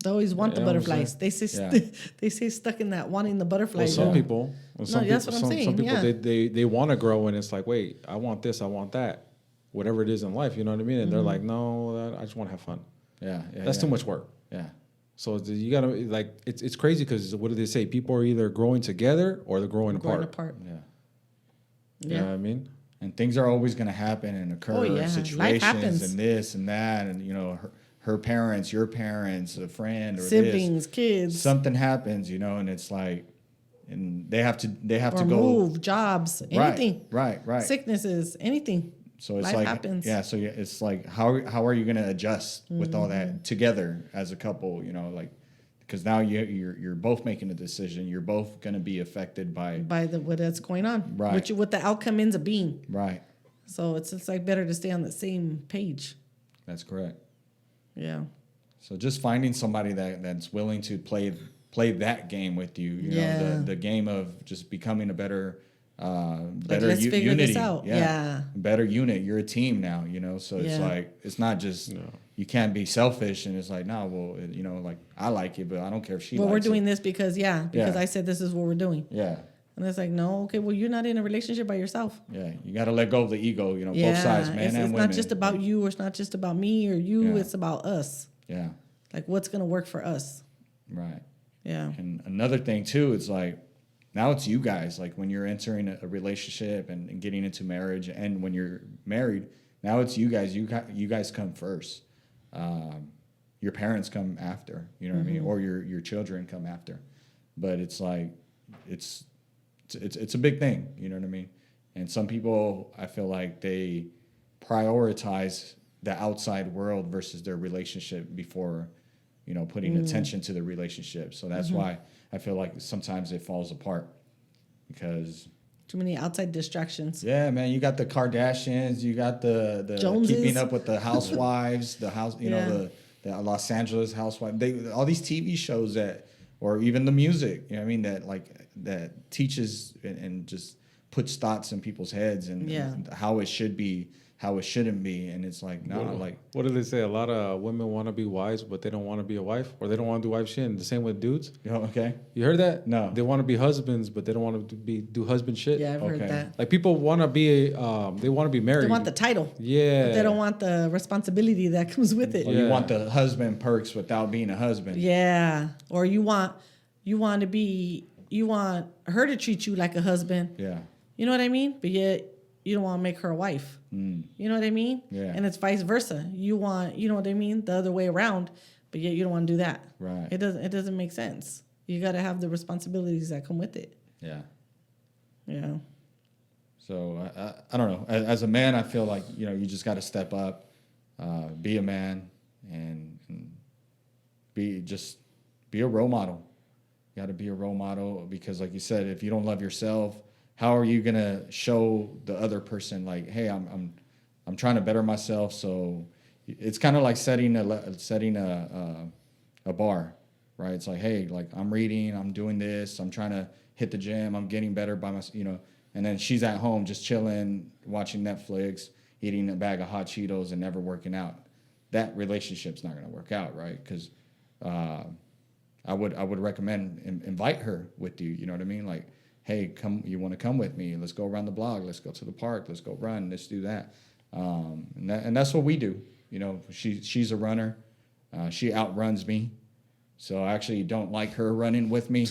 They always want the You know what I'm butterflies. They say Yeah. they say stuck in that wanting the Well, butterflies. some Yeah. people, well, some that's people, what I'm saying, some people, yeah. they want to grow, and it's like, wait, I want this, I want that, whatever it is in life. You know what I mean? And they're Mm-hmm. like, no, I just want to have fun. yeah, That's too much work. Yeah, So you gotta like, it's crazy because what do they say? People are either growing together or they're growing Growing apart. apart. yeah. You know what Yeah. I mean? And things are always going to happen and occur. Oh, yeah. Life Situations happens. and this and that, and her parents, your parents, a friend, or Siblings, this. kids, Something happens, and it's like, and they have to or go move, jobs, anything. Right. Sicknesses, anything. So it's Life like happens. yeah. So it's like how are you going to adjust with all Mm-hmm. that together as a couple? Like because now you're both making a decision. You're both going to be affected by By what that's going on, Right. what the outcome ends up being. right. So it's like better to stay on the same page. That's correct. Yeah. So just finding somebody that's willing to play that game with you, Yeah. know, the game of just becoming a better let's figure unity. this out. Yeah. Better unit. You're a team now, so it's Yeah. like it's not just you can't be selfish and it's like no, well, like I like it, but I don't care if she Well, likes we're it. doing this because Yeah. I said this is what we're doing. Yeah. And it's like, no, okay, well, you're not in a relationship by yourself. Yeah. You got to let go of the ego, Yeah. both sides, man it's and it's women. not just about you, or it's not just about me or you. Yeah. It's about us. Yeah. Like, what's going to work for us? Right. Yeah. And another thing too, it's like now it's you guys. Like when you're entering a relationship and getting into marriage, and when you're married, now it's you guys. You guys come first. Your parents come after. You know what I mean, or your children come after. But it's like it's a big thing. You know what I mean. And some people, I feel like they prioritize the outside world versus their relationship before, putting attention to the relationship. So that's why I feel like sometimes it falls apart because. Too many outside distractions. Yeah, man, you got the Kardashians, you got the Joneses. keeping up with the housewives, the house, Yeah. the Los Angeles housewife. All these TV shows or even the music, you know what I mean, that teaches and just puts thoughts in people's heads and how it should be, how it shouldn't be, and it's like What do they say? A lot of women want to be wives, but they don't want to be a wife, or they don't want to do wife shit. And the same with dudes. okay, You heard that? No. They want to be husbands, but they don't want to do husband shit. Yeah, I've heard Okay. that. Like people want to be, they want to be married. They want the title. Yeah. But they don't want the responsibility that comes with it. or you want the husband perks without being a husband. Yeah. Or you want her to treat you like a husband. Yeah, You know what I mean? But yet you don't want to make her a wife. You know what I mean? Yeah. And it's vice versa. You know what I mean? The other way around, but yet you don't want to do that. Right. It doesn't make sense. You got to have the responsibilities that come with it. yeah. Yeah. So I don't know. As a man, I feel like you just got to step up, be a man, and be a role model. You got to be a role model because, like you said, if you don't love yourself, how are you gonna show the other person like, hey, I'm trying to better myself? So it's kind of like setting a bar, right? It's like, hey, like I'm reading, I'm doing this, I'm trying to hit the gym, I'm getting better by myself, And then she's at home just chilling, watching Netflix, eating a bag of hot Cheetos, and never working out. That relationship's not gonna work out, right? Because I would recommend invite her with you. You know what I mean? Like, hey, come, you want to come with me? Let's go around the block. Let's go to the park. Let's go run. Let's do that. And that's what we do. She's a runner. She outruns me. So I actually don't like her running with me.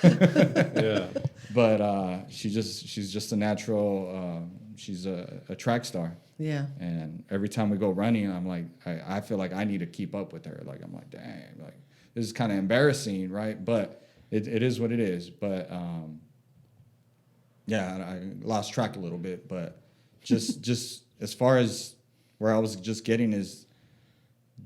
Yeah. But she's just a natural. She's a track star. Yeah. And every time we go running, I'm like, I feel like I need to keep up with her. Like, I'm like, dang, like this is kind of embarrassing, right? But it is what it is. But yeah, I lost track a little bit. But just as far as where I was just getting is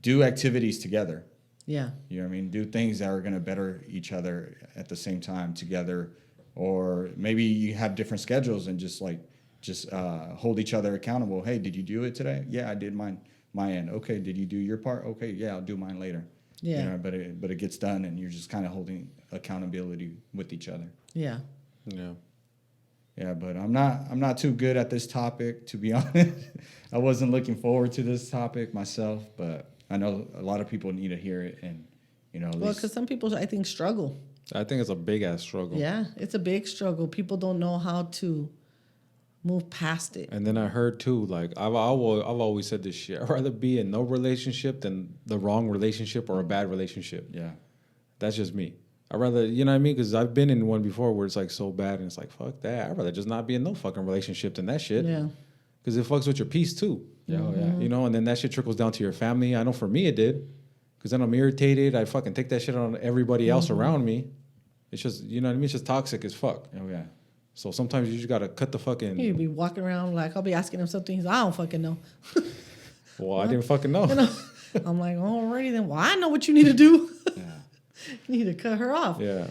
do activities together. Yeah. You know what I mean? Do things that are going to better each other at the same time together. Or maybe you have different schedules and just hold each other accountable. Hey, did you do it today? Yeah, I did my end. Okay, did you do your part? Okay, yeah, I'll do mine later. Yeah. But it gets done, and you're just kind of holding accountability with each other. Yeah. Yeah. Yeah, but I'm not too good at this topic, to be honest. I wasn't looking forward to this topic myself, but I know a lot of people need to hear it, and at Well, least because some people, I think, struggle. I think it's a big ass struggle. Yeah, it's a big struggle. People don't know how to move past it. And then I heard too, like I've always said this shit. I'd rather be in no relationship than the wrong relationship or a bad relationship. yeah, That's just me. I'd rather, you know what I mean? Because I've been in one before where it's like so bad and it's like, fuck that. I'd rather just not be in no fucking relationship than that shit. Yeah. Because it fucks with your peace too. yeah, oh, yeah. And then that shit trickles down to your family. I know for me it did. Because then I'm irritated. I fucking take that shit on everybody else around me. It's just, you know what I mean? It's just toxic as fuck. Oh yeah. So sometimes you just got to cut the fucking... You'd be walking around like, I'll be asking him something. He's like, I don't fucking know. Well, I didn't fucking know. I'm like, alrighty then. Well, I know what you need to do. Yeah. You need to cut her off. Yeah.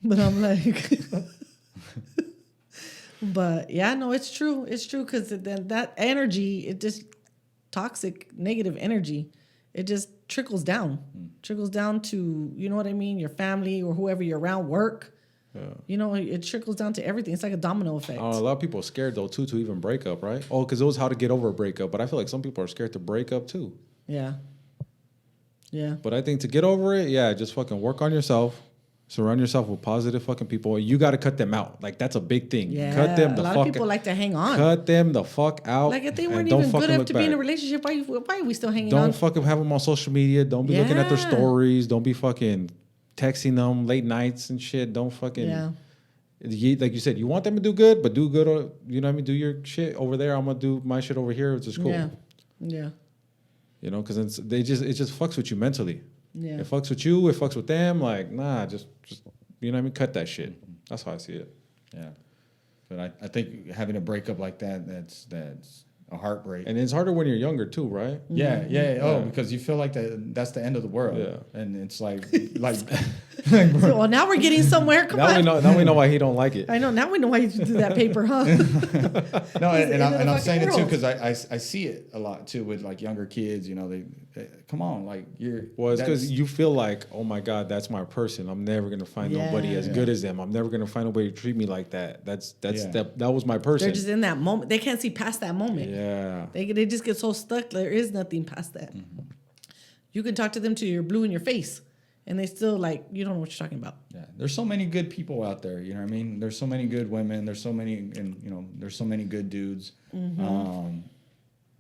But I'm like, but yeah, no, it's true. It's true because then that energy, it just toxic, negative energy, it just trickles down, to, you know what I mean? Your family or whoever you're around, work. Yeah. It trickles down to everything. It's like a domino effect. A lot of people are scared though too to even break up, right? Oh, because it was how to get over a breakup. But I feel like some people are scared to break up too. Yeah. Yeah. But I think to get over it, yeah, just fucking work on yourself. Surround yourself with positive fucking people. You got to cut them out. Like that's a big thing. Yeah. Cut them the a lot fuck of people like to hang on. Cut them the fuck out. Like if they and weren't don't even good fucking enough look to be in a back. relationship, why are we still hanging Don't on? fucking have them on social media. Don't be looking at their Yeah. stories. Don't be fucking texting them late nights and shit. Don't fucking... Yeah. Like you said, you want them to do good, but do good. You know what I mean? Do your shit over there. I'm gonna do my shit over here, which is cool. Yeah. Yeah. Because it just fucks with you mentally. Yeah. It fucks with you. It fucks with them. Like nah, just you know what I mean? Cut that shit. That's how I see it. Yeah, but I think having a breakup like that, that's a heartbreak. And it's harder when you're younger too, right? Yeah, yeah. Oh, Yeah. because you feel like that's the end of the world. Yeah. And it's like So, well, now we're getting somewhere. Come on. Now we know why he don't like it. I know. Now we know why you do that paper, huh? no, the and end of the I'm fucking saying it too world. because I see it a lot too with like younger kids. You know, they come on, like you're. Well, it's because that's- you feel like, oh my God, that's my person. I'm never gonna find nobody as Yeah. good as them. I'm never gonna find nobody to treat me like that. Yeah. That was my person. They're just in that moment. They can't see past that moment. Yeah. They just get so stuck. There is nothing past that. You can talk to them till you're blue in your face, and they still like you don't know what you're talking about. Yeah, there's so many good people out there. You know what I mean? There's so many good women. There's so many, and there's so many good dudes.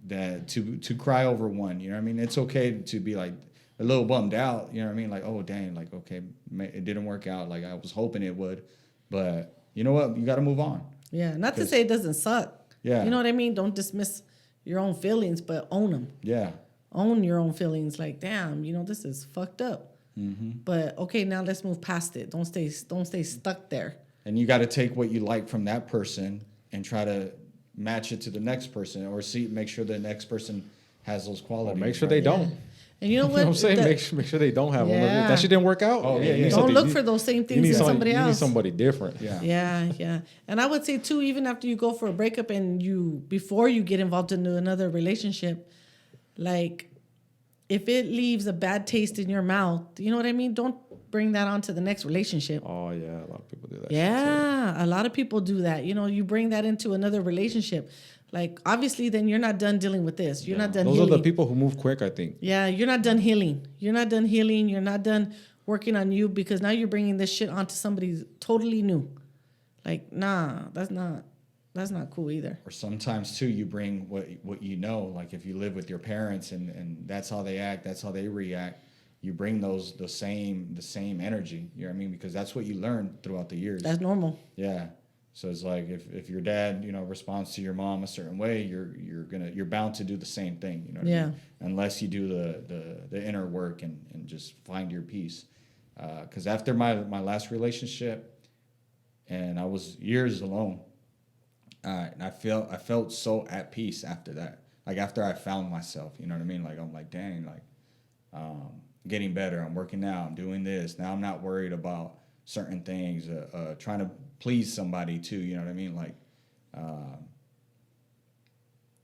That to cry over one. You know what I mean? It's okay to be like a little bummed out. You know what I mean? Like, oh dang, like okay, it didn't work out. Like I was hoping it would, but you know what? You got to move on. Yeah, not to 'Cause- say it doesn't suck. Yeah. You know what I mean? Don't dismiss your own feelings, but own them. Yeah, Own your own feelings. Like, damn, this is fucked up. Mm-hmm. But okay, now let's move past it. Don't stay stuck there. and you got to take what you like from that person and try to match it to the next person, or make sure the next person has those Well, qualities. make sure right? they don't. And you know You what? know what I'm saying? The- Make sure they don't have one. Yeah. If that shit didn't work out. Oh, yeah, you yeah. need Don't something- look you- for those same you things need in somebody- somebody You need else. somebody different. Yeah. Yeah. And I would say too, even after you go for a breakup and before you get involved into another relationship, like if it leaves a bad taste in your mouth, you know what I mean? Don't bring that on to the next relationship. Oh yeah, a lot of people do that. shit, too. Yeah, a lot of people do that. You bring that into another relationship. Like obviously then you're not done dealing with this. You're not done Those healing. are the people who move quick, I think. Yeah, you're not done healing. You're not done healing. You're not done working on you because now you're bringing this shit onto somebody totally new. Like, nah, that's not cool either. Or sometimes too, you bring what you know. Like if you live with your parents and that's how they act, that's how they react. You bring the same energy. You know what I mean? Because that's what you learn throughout the years. That's normal. Yeah. So it's like if your dad, responds to your mom a certain way, you're bound to do the same thing. You know what I Yeah. mean? Unless you do the inner work and just find your peace. Because after my last relationship, and I was years alone, and I felt so at peace after that. Like after I found myself, you know what I mean? Like I'm like, dang, like getting better. I'm working out. I'm doing this. Now I'm not worried about certain things. Trying to please somebody too. You know what I mean? Like,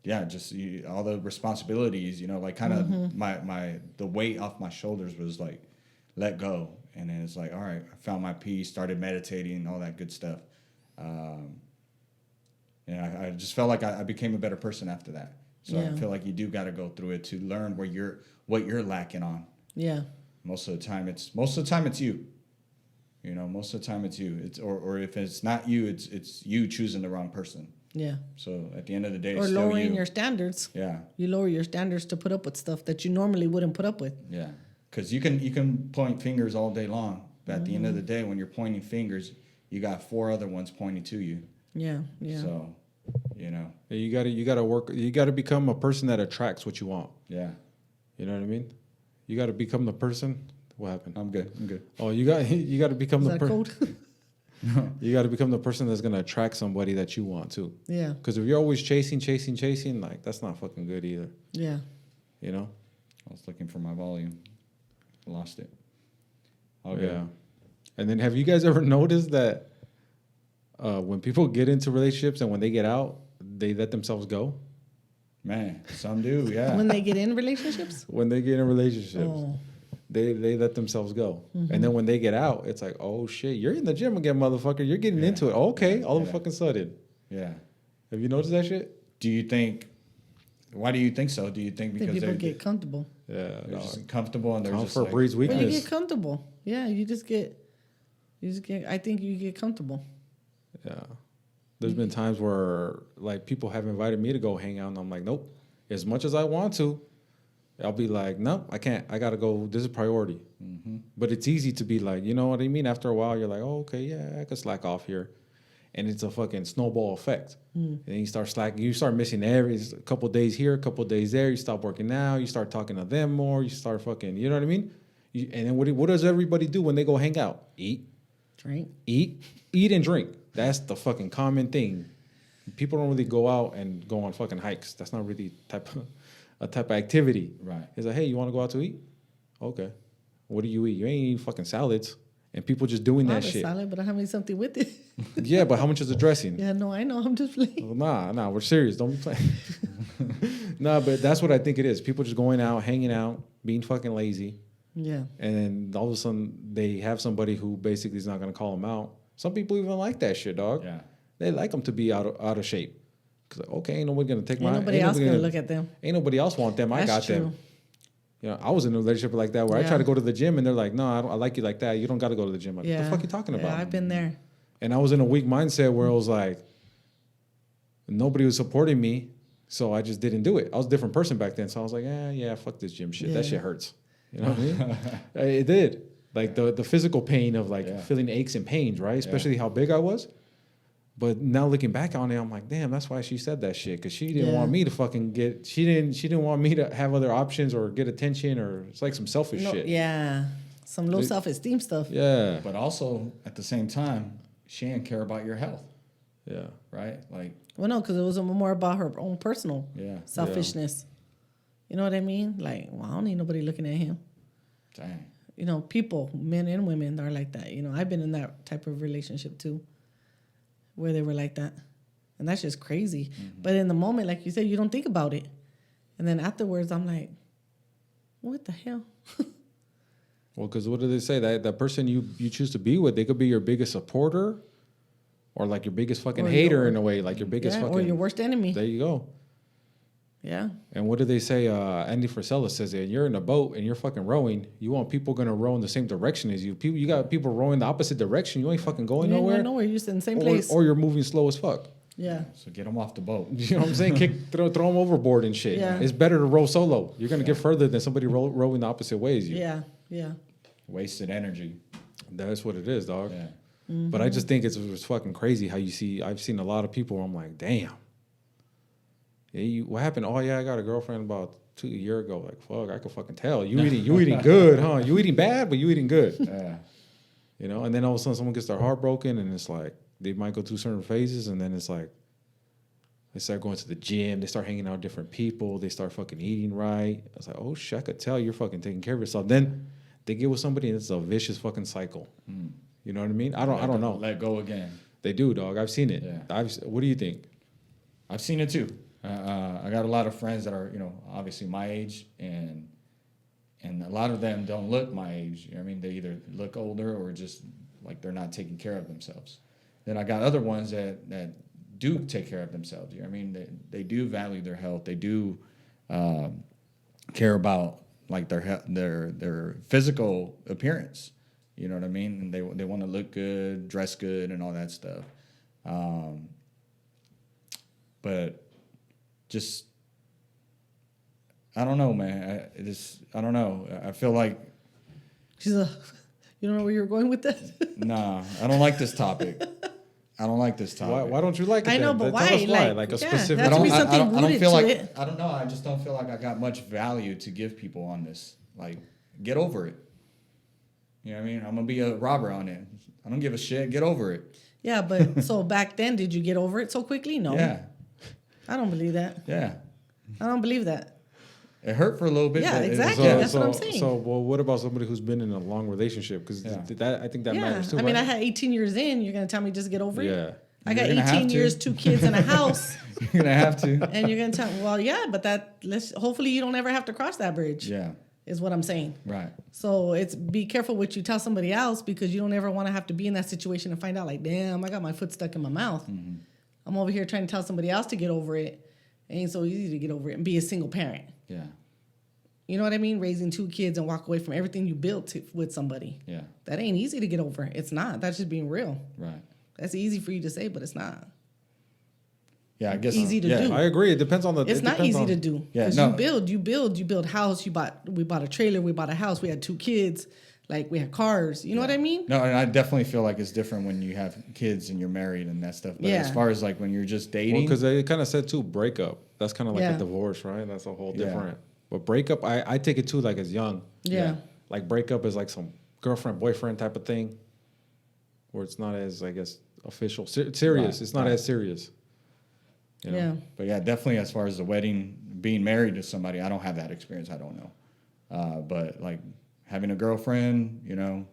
yeah, just all the responsibilities. Like kind of the weight off my shoulders was like let go, and then it's like, all right, I found my peace. Started meditating, all that good stuff. And I just felt like I became a better person after that. So Yeah. I feel like you do got to go through it to learn what you're lacking on. Yeah. Most of the time it's you. Most of the time it's you. It's or if it's not you, it's you choosing the wrong person. Yeah. So at the end of the day, Or it's still lowering you. your standards. Yeah, You lower your standards to put up with stuff that you normally wouldn't put up with. yeah. Because you can point fingers all day long, but at the end of the day, when you're pointing fingers, you got 4 other ones pointing to you. Yeah. Yeah. So, Yeah, you gotta work. You gotta become a person that attracts what you want. yeah. You know what I mean? You gotta become the person. What happened? I'm good. Oh, you got to become Is the that a person. code? You got to become the person that's gonna attract somebody that you want to. Yeah. Because if you're always chasing, like that's not fucking good either. Yeah. You know? I was looking for my volume, lost it. Yeah. And then have you guys ever noticed that when people get into relationships and when they get out, they let themselves go? Man, some do, yeah. When they get in relationships? When they get in relationships, Oh. they let themselves go. And then when they get out, it's like, oh shit, you're in the gym again, motherfucker. You're getting into it. Okay, all of a fucking sudden. Yeah. Have you noticed that shit? Why do you think so? Do you think That because people they're get comfortable. Yeah. they're just comfortable and they're just Comfort like, breeds When you weakness. get comfortable. Yeah, you just get I think you get comfortable. Yeah. There's been times where like people have invited me to go hang out and I'm like, nope. As much as I want to, I'll be like, no, I can't. I gotta go. This is priority. But it's easy to be like, you know what I mean? After a while, you're like, oh, okay, yeah, I could slack off here. And it's a fucking snowball effect. And then you start slacking. You start missing a couple days here, a couple days there. You stop working out. You start talking to them more. You start fucking, you know what I mean? And then what does everybody do when they go hang out? Eat, Drink. eat and drink. That's the fucking common thing. people don't really go out and go on fucking hikes. That's not really a type of activity. Right. It's like, hey, you want to go out to eat? Okay. What do you eat? You ain't eating fucking salads. And people just doing I'll that have a shit. salad, but I'm having something with it. Yeah, but how much is the dressing? Yeah, no, I know. I'm just playing. Well, nah, we're serious. Don't be playing. Nah, but that's what I think it is. People just going out, hanging out, being fucking lazy. Yeah. And then all of a sudden they have somebody who basically is not going to call them out. Some people even like that shit, dog. Yeah. They like them to be out of shape. Cause okay, ain't nobody going to take Ain't my. nobody else gonna look at them. Ain't nobody else want them. I That's got true. them. You know, I was in a relationship like that where I Yeah. try to go to the gym and they're like, no, I like you like that. You don't got to go to the gym. Like, Yeah. what the fuck you talking about? Yeah, I've been there. And I was in a weak mindset where it was like, nobody was supporting me, so I just didn't do it. I was a different person back then, so I was like, yeah, fuck this gym shit. That Yeah. shit hurts. You know what I mean? It did. Like the physical pain of like Yeah. feeling aches and pains, right? Especially how big I was. But now looking back on it, I'm like, damn, that's why she said that shit. Cause she didn't Yeah. want me to fucking get. She didn't want me to have other options or get attention or it's like some selfish No, shit. yeah. Some low They- self-esteem stuff. Yeah. But also at the same time, she didn't care about your health, Yeah. right? Like, Well, no, because it was more about her own personal yeah, selfishness. You know what I mean? Like, well, I don't need nobody looking at him. dang. You know, people, men and women, are like that. You know, I've been in that type of relationship too, where they were like that, and that's just crazy. But in the moment, like you said, you don't think about it, and then afterwards, I'm like, what the hell? Well, because what do they say? That person you choose to be with, they could be your biggest supporter, or like your biggest fucking Or hater your- in a way, like your biggest Yeah, fucking. or your worst enemy. There you go. Yeah. And what do they say? Andy Frisella says that you're in a boat and you're fucking rowing. You want people gonna row in the same direction as you. People, you got people rowing the opposite direction. You ain't fucking going You ain't nowhere. going nowhere. You're just in the same place. Or you're moving slow as fuck. Yeah. So get them off the boat. You know what I'm saying? Throw them overboard and shit. Yeah. It's better to row solo. You're gonna get further than somebody rowing the opposite way as you. Yeah. Yeah. Wasted energy. That's what it is, dog. Yeah. But I just think it's fucking crazy how you see. I've seen a lot of people where I'm like, damn. Yeah, what happened? Oh yeah, I got a girlfriend about 2 years ago. Like fuck, I could fucking tell. You eating good, huh? You eating bad, but you eating good. Yeah. You know. And then all of a sudden, someone gets their heart broken, and it's like they might go through certain phases, and then it's like they start going to the gym. They start hanging out with different people. They start fucking eating right. I was like, oh shit, I could tell you're fucking taking care of yourself. Then they get with somebody, and it's a vicious fucking cycle. You know what I mean? I don't know. Let go again. They do, dog. I've seen it. Yeah. What do you think? I've seen it too. I got a lot of friends that are, obviously my age, and a lot of them don't look my age. You know what I mean? They either look older or just like they're not taking care of themselves. Then I got other ones that do take care of themselves. You know what I mean? They do value their health. They do care about like their physical appearance. You know what I mean? And they want to look good, dress good, and all that stuff. But just, I don't know, man. I don't know. I feel like, She's a. You don't know where you're going with that? nah, I don't like this topic. I don't like this topic. Why don't you like it? I know, then? but Tell us why? Like Like, a yeah, specific. that's be something I don't rooted feel to like, it. I don't know. I just don't feel like I got much value to give people on this. Like, get over it. You know what I mean? I'm going to be a robber on it. I don't give a shit. Get over it. Yeah, but so back then, did you get over it so quickly? No. Yeah. I don't believe that. Yeah. I don't believe that. It hurt for a little bit. Yeah, but it was- exactly. That's what I'm saying. So, well, what about somebody who's been in a long relationship? Because Yeah. that I think that Yeah. matters too. I mean, right? I had 18 years in. You're going to tell me just get over it? Yeah. I got You're gonna have 18 to. years, 2 kids, and a house. You're going to have to. And you're going to tell me, well, yeah, but hopefully you don't ever have to cross that bridge, Yeah. is what I'm saying. Right. So it's be careful what you tell somebody else because you don't ever want to have to be in that situation and find out like, damn, I got my foot stuck in my mouth. I'm over here trying to tell somebody else to get over it. It ain't so easy to get over it and be a single parent. Yeah. You know what I mean? Raising 2 kids and walk away from everything you built with somebody. Yeah. That ain't easy to get over. It's not. That's just being real. Right. That's easy for you to say, but it's not. Yeah, I guess. Easy to yeah. do. I agree. It depends on the. It's it not depends easy on- to do. Yeah, Because no. you build house. We bought a trailer. We bought a house. We had 2 kids. Like we had cars. You know what I mean? No, and I definitely feel like it's different when you have kids and you're married and that stuff. But Yeah. as far as like when you're just Well, dating, because they kind of said too, breakup. That's kind of like Yeah. a divorce, right? That's a whole Yeah. different. But breakup, I take it too, like as young. Yeah. Like breakup is like some girlfriend boyfriend type of thing, where it's not as I guess official serious. Right, It's not right. as serious. You know? Yeah. But yeah, definitely as far as the wedding, being married to somebody, I don't have that experience. I don't know. But like having a girlfriend, you know,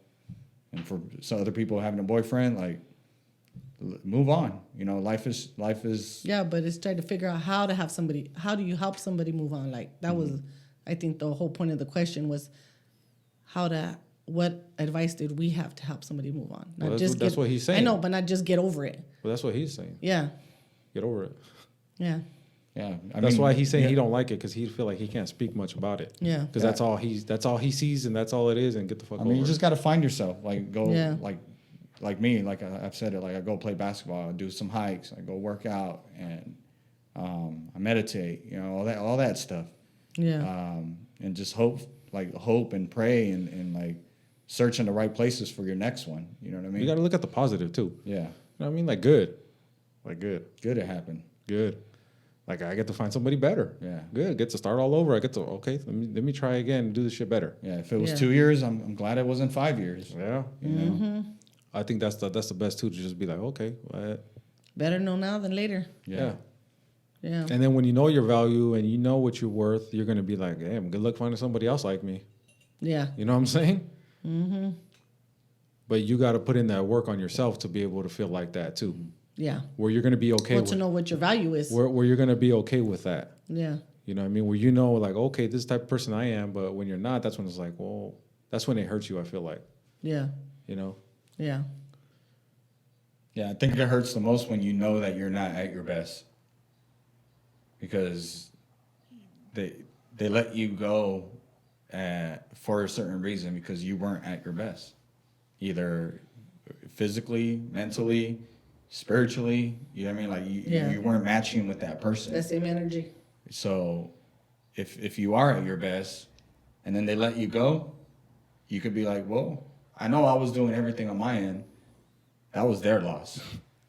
and for some other people having a boyfriend, like move on. You know, life is. Yeah, but it's trying to figure out how to have somebody. How do you help somebody move on? Like that was, I think, the whole point of the question was how to. What advice did we have to help somebody move on? Not Well, just that's what he's saying. I know, but not just get over it. Well, that's what he's saying. Yeah, Get over it. yeah, Yeah. That's why he's saying yeah. he don't like it because he feel like he can't speak much about it. yeah, Because that's all he sees and that's all it is. And get the fuck I over mean, you it. just got to find yourself. Like go Yeah. like me. Like I've said it. Like I go play basketball. I do some hikes. I go work out and I meditate. You know, all that stuff. yeah, And just hope and pray and like search in the right places for your next one. You know what I mean? You got to look at the positive too. Yeah. You know what I mean? Like good. Good it happened. Good. Like I get to find somebody better. Yeah. Good. Get to start all over. I get to let me try again and do this shit better. Yeah. If it was Yeah. 2 years, I'm glad it wasn't 5 years. Yeah. You know? I think that's the best too, to just be like, okay, better know now than later. yeah. Yeah, And then when you know your value and you know what you're worth, you're gonna be like, damn, good luck finding somebody else like me. yeah, You know what I'm saying? Mm-hmm. But you got to put in that work on yourself to be able to feel like that too, yeah. where you're gonna be okay. Well, to know what your value is. Where you're gonna be okay with that. Yeah, You know what I mean? Where you know, like, okay, this is the type of person I am, but when you're not, that's when it's like, well, that's when it hurts you, I feel like. yeah, You know? yeah, Yeah. I think it hurts the most when you know that you're not at your best. Because they let you go for a certain reason because you weren't at your best, either physically, mentally, spiritually. You know what I mean? Like you weren't matching with that person. that same energy. So if you are at your best and then they let you go, you could be like, well, I know I was doing everything on my end. That was their loss.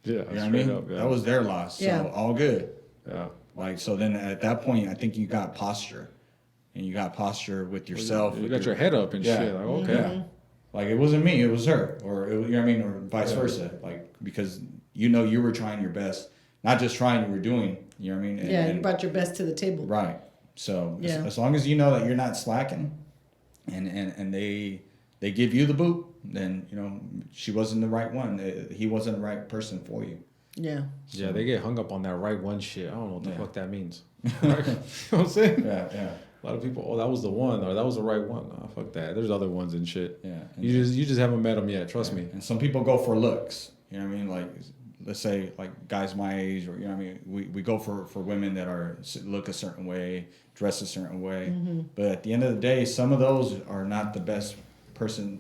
Yeah. You know what I mean? That was their loss. So Yeah. all good. Yeah. Like, so then at that point, I think you got posture. And you got posture with yourself. You with got your head up and Yeah. shit. Like, okay. Yeah. Like, it wasn't me, it was her. Or, you know what I mean? Or vice versa. Like, because you know you were trying your best. Not just trying, you were doing. You know what I mean? Yeah, you brought your best to the table. Right. So, Yeah. as long as you know that you're not slacking and they give you the boot, then, you know, she wasn't the right one. He wasn't the right person for you. Yeah, Yeah, they get hung up on that right one shit. I don't know what the Yeah. fuck that means. You know what I'm saying? Yeah, yeah. A lot of people, oh, that was the one, or that was the right one. Oh, fuck that. There's other ones and shit. Yeah. You just haven't met them yet. Trust me. And some people go for looks. You know what I mean? Like, let's say like guys my age, or you know what I mean. We go for women that look a certain way, dress a certain way. But at the end of the day, some of those are not the best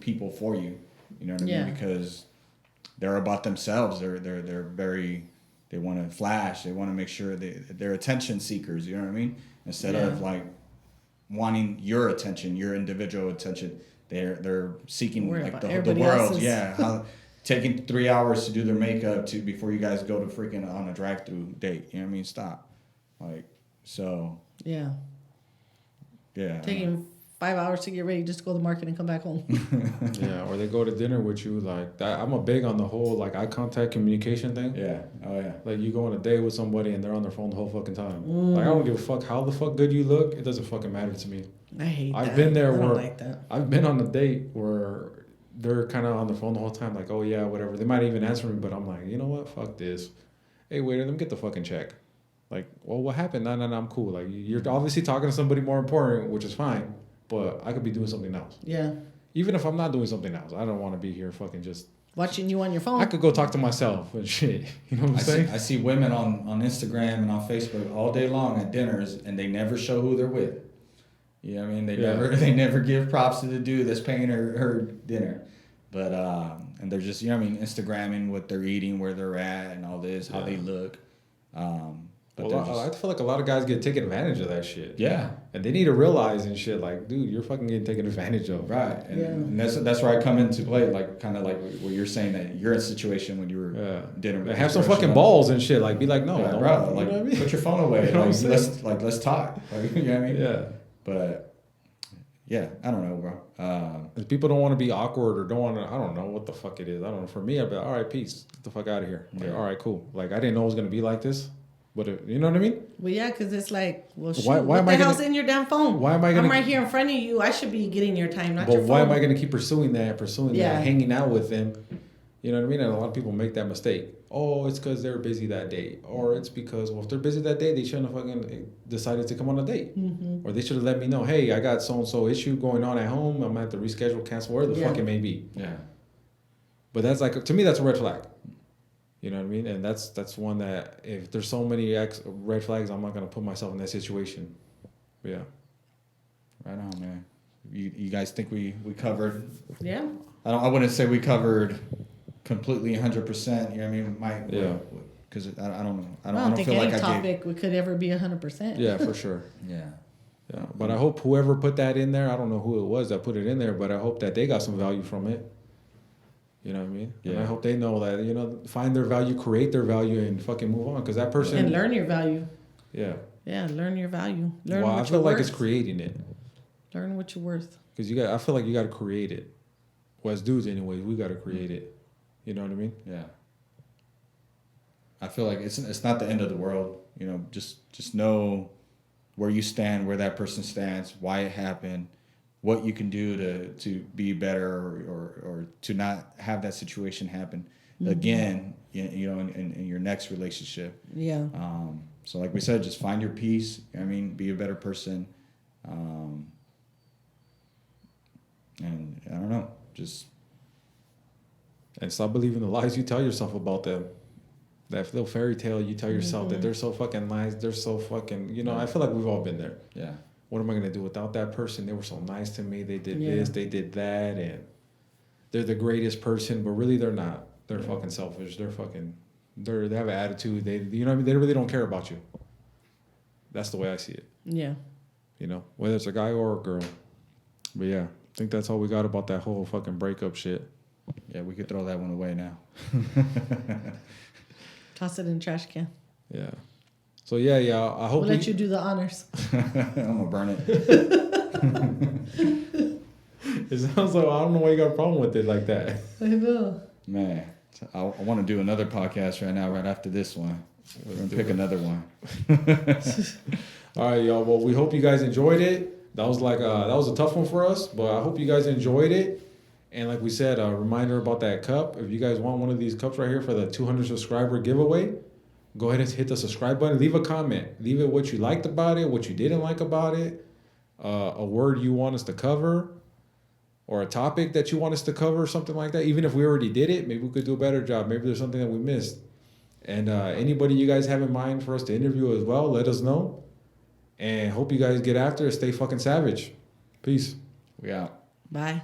people for you. You know what I Yeah. mean? Because they're about themselves. They're very. They want to flash. They want to make sure they're attention seekers. You know what I mean? Instead of Yeah. like wanting your attention, your individual attention. They're seeking Worried like about the everybody world. else's. Yeah, taking 3 hours to do their makeup before you guys go to freaking on a drive-through date. You know what I mean? Stop. Like, so yeah. yeah. Taking 5 hours to get ready just to go to the market and come back home. Yeah, or they go to dinner with you. Like that. I'm a big on the whole like eye contact communication thing. Yeah. Oh yeah. Like you go on a date with somebody and they're on their phone the whole fucking time. Like I don't give a fuck how the fuck good you look. It doesn't fucking matter to me. I hate that. I've been there I don't where like that. I've been on a date where they're kind of on their phone the whole time. Like, oh yeah, whatever. They might even answer me, but I'm like, you know what? Fuck this. Hey, waiter, let me get the fucking check. Like, well, what happened? No, I'm cool. Like, you're obviously talking to somebody more important, which is fine. But I could be doing something else. Yeah. Even if I'm not doing something else, I don't want to be here fucking just. Watching you on your phone. I could go talk to myself and shit. You know what I'm saying? I see women on Instagram and on Facebook all day long at dinners, and they never show who they're with. You know what I mean? They never give props to the dude that's paying her dinner. But and they're just, you know what I mean, Instagramming what they're eating, where they're at, and all this, how they look. But Well, I feel like a lot of guys get taken advantage of that shit. yeah. And they need to realize and shit, like, dude, you're fucking getting taken advantage of. Right, and, Yeah. and that's where I come into play, like kind of like what you're saying, that you're in a situation when you were Yeah. dinner. with Have some this girl, fucking she- balls and shit. Like, be like, no, Yeah, don't, bro, you like know what I mean? put your phone away. You know what I'm like, saying? let's talk. Like, you know what I mean? Yeah. But yeah, I don't know, bro. If people don't want to be awkward or don't want to, I don't know what the fuck it is. I don't know. For me, I'd be like, all right, peace. Get the fuck out of here. Like, Yeah. all right, cool. Like, I didn't know it was going to be like this. But you know what I mean? Well, yeah, because it's like, well, shoot, Why what am the I gonna- hell's in your damn phone? why am I gonna- I'm right here in front of you. I should be getting your time, not But your phone. why am I going to keep pursuing that, Yeah. hanging out with them? You know what I mean? And a lot of people make that mistake. Oh, it's because they're busy that day. Or it's because, well, if they're busy that day, they shouldn't have fucking decided to come on a date. Mm-hmm. Or they should have let me know, hey, I got so-and-so issue going on at home. I'm going to have to reschedule, cancel, whatever the Yeah. fuck it may be. Yeah. But that's like, to me, that's a red flag. You know what I mean? And that's one that, if there's so many red flags, I'm not going to put myself in that situation. But yeah. Right on, man. You guys think we covered? Yeah. I wouldn't say we covered completely 100%. You know what I mean? Yeah. Because I don't know. I I don't think feel any like I gave. topic we could ever be 100%. Yeah, for sure. Yeah. Yeah, but I hope whoever put that in there, I don't know who it was that put it in there, but I hope that they got some value from it. You know what I mean? And Yeah. I hope they know that, find their value, create their value, and fucking move on. Because that person. And learn your value. Yeah. Yeah, learn your value. Learn Well, what I feel you're like worth. it's creating it. Learn what you're worth. Because I feel like you got to create it. Well, as dudes, anyways, we got to create it. You know what I mean? Yeah. I feel like it's not the end of the world. Just know where you stand, where that person stands, why it happened, what you can do to be better or to not have that situation happen again. In your next relationship. Yeah. So like we said, just find your peace. Be a better person. And I don't know, just And stop believing the lies you tell yourself about them. That little fairy tale you tell yourself that they're so fucking nice, they're so fucking, I feel like we've all been there. yeah. What am I going to do without that person? They were so nice to me. They did Yeah. this, they did that, and they're the greatest person, but really they're not. They're fucking selfish. They have an attitude. They really don't care about you. That's the way I see it. Yeah. Whether it's a guy or a girl. But yeah, I think that's all we got about that whole fucking breakup shit. Yeah, we could throw that one away now. Toss it in the trash can. Yeah. So yeah, I hope We'll let you do the honors. I'm gonna burn it. It sounds like I don't know why you got a problem with it like that. I know. Man, I want to do another podcast right now, right after this one. We're gonna pick another one. All right, y'all. Well, we hope you guys enjoyed it. That was a tough one for us, but I hope you guys enjoyed it. And like we said, a reminder about that cup. If you guys want one of these cups right here for the 200 subscriber giveaway, go ahead and hit the subscribe button. Leave a comment. Leave it what you liked about it, what you didn't like about it, a word you want us to cover, or a topic that you want us to cover, something like that. Even if we already did it, maybe we could do a better job. Maybe there's something that we missed. And anybody you guys have in mind for us to interview as well, let us know. And hope you guys get after it. Stay fucking savage. Peace. We out. Bye.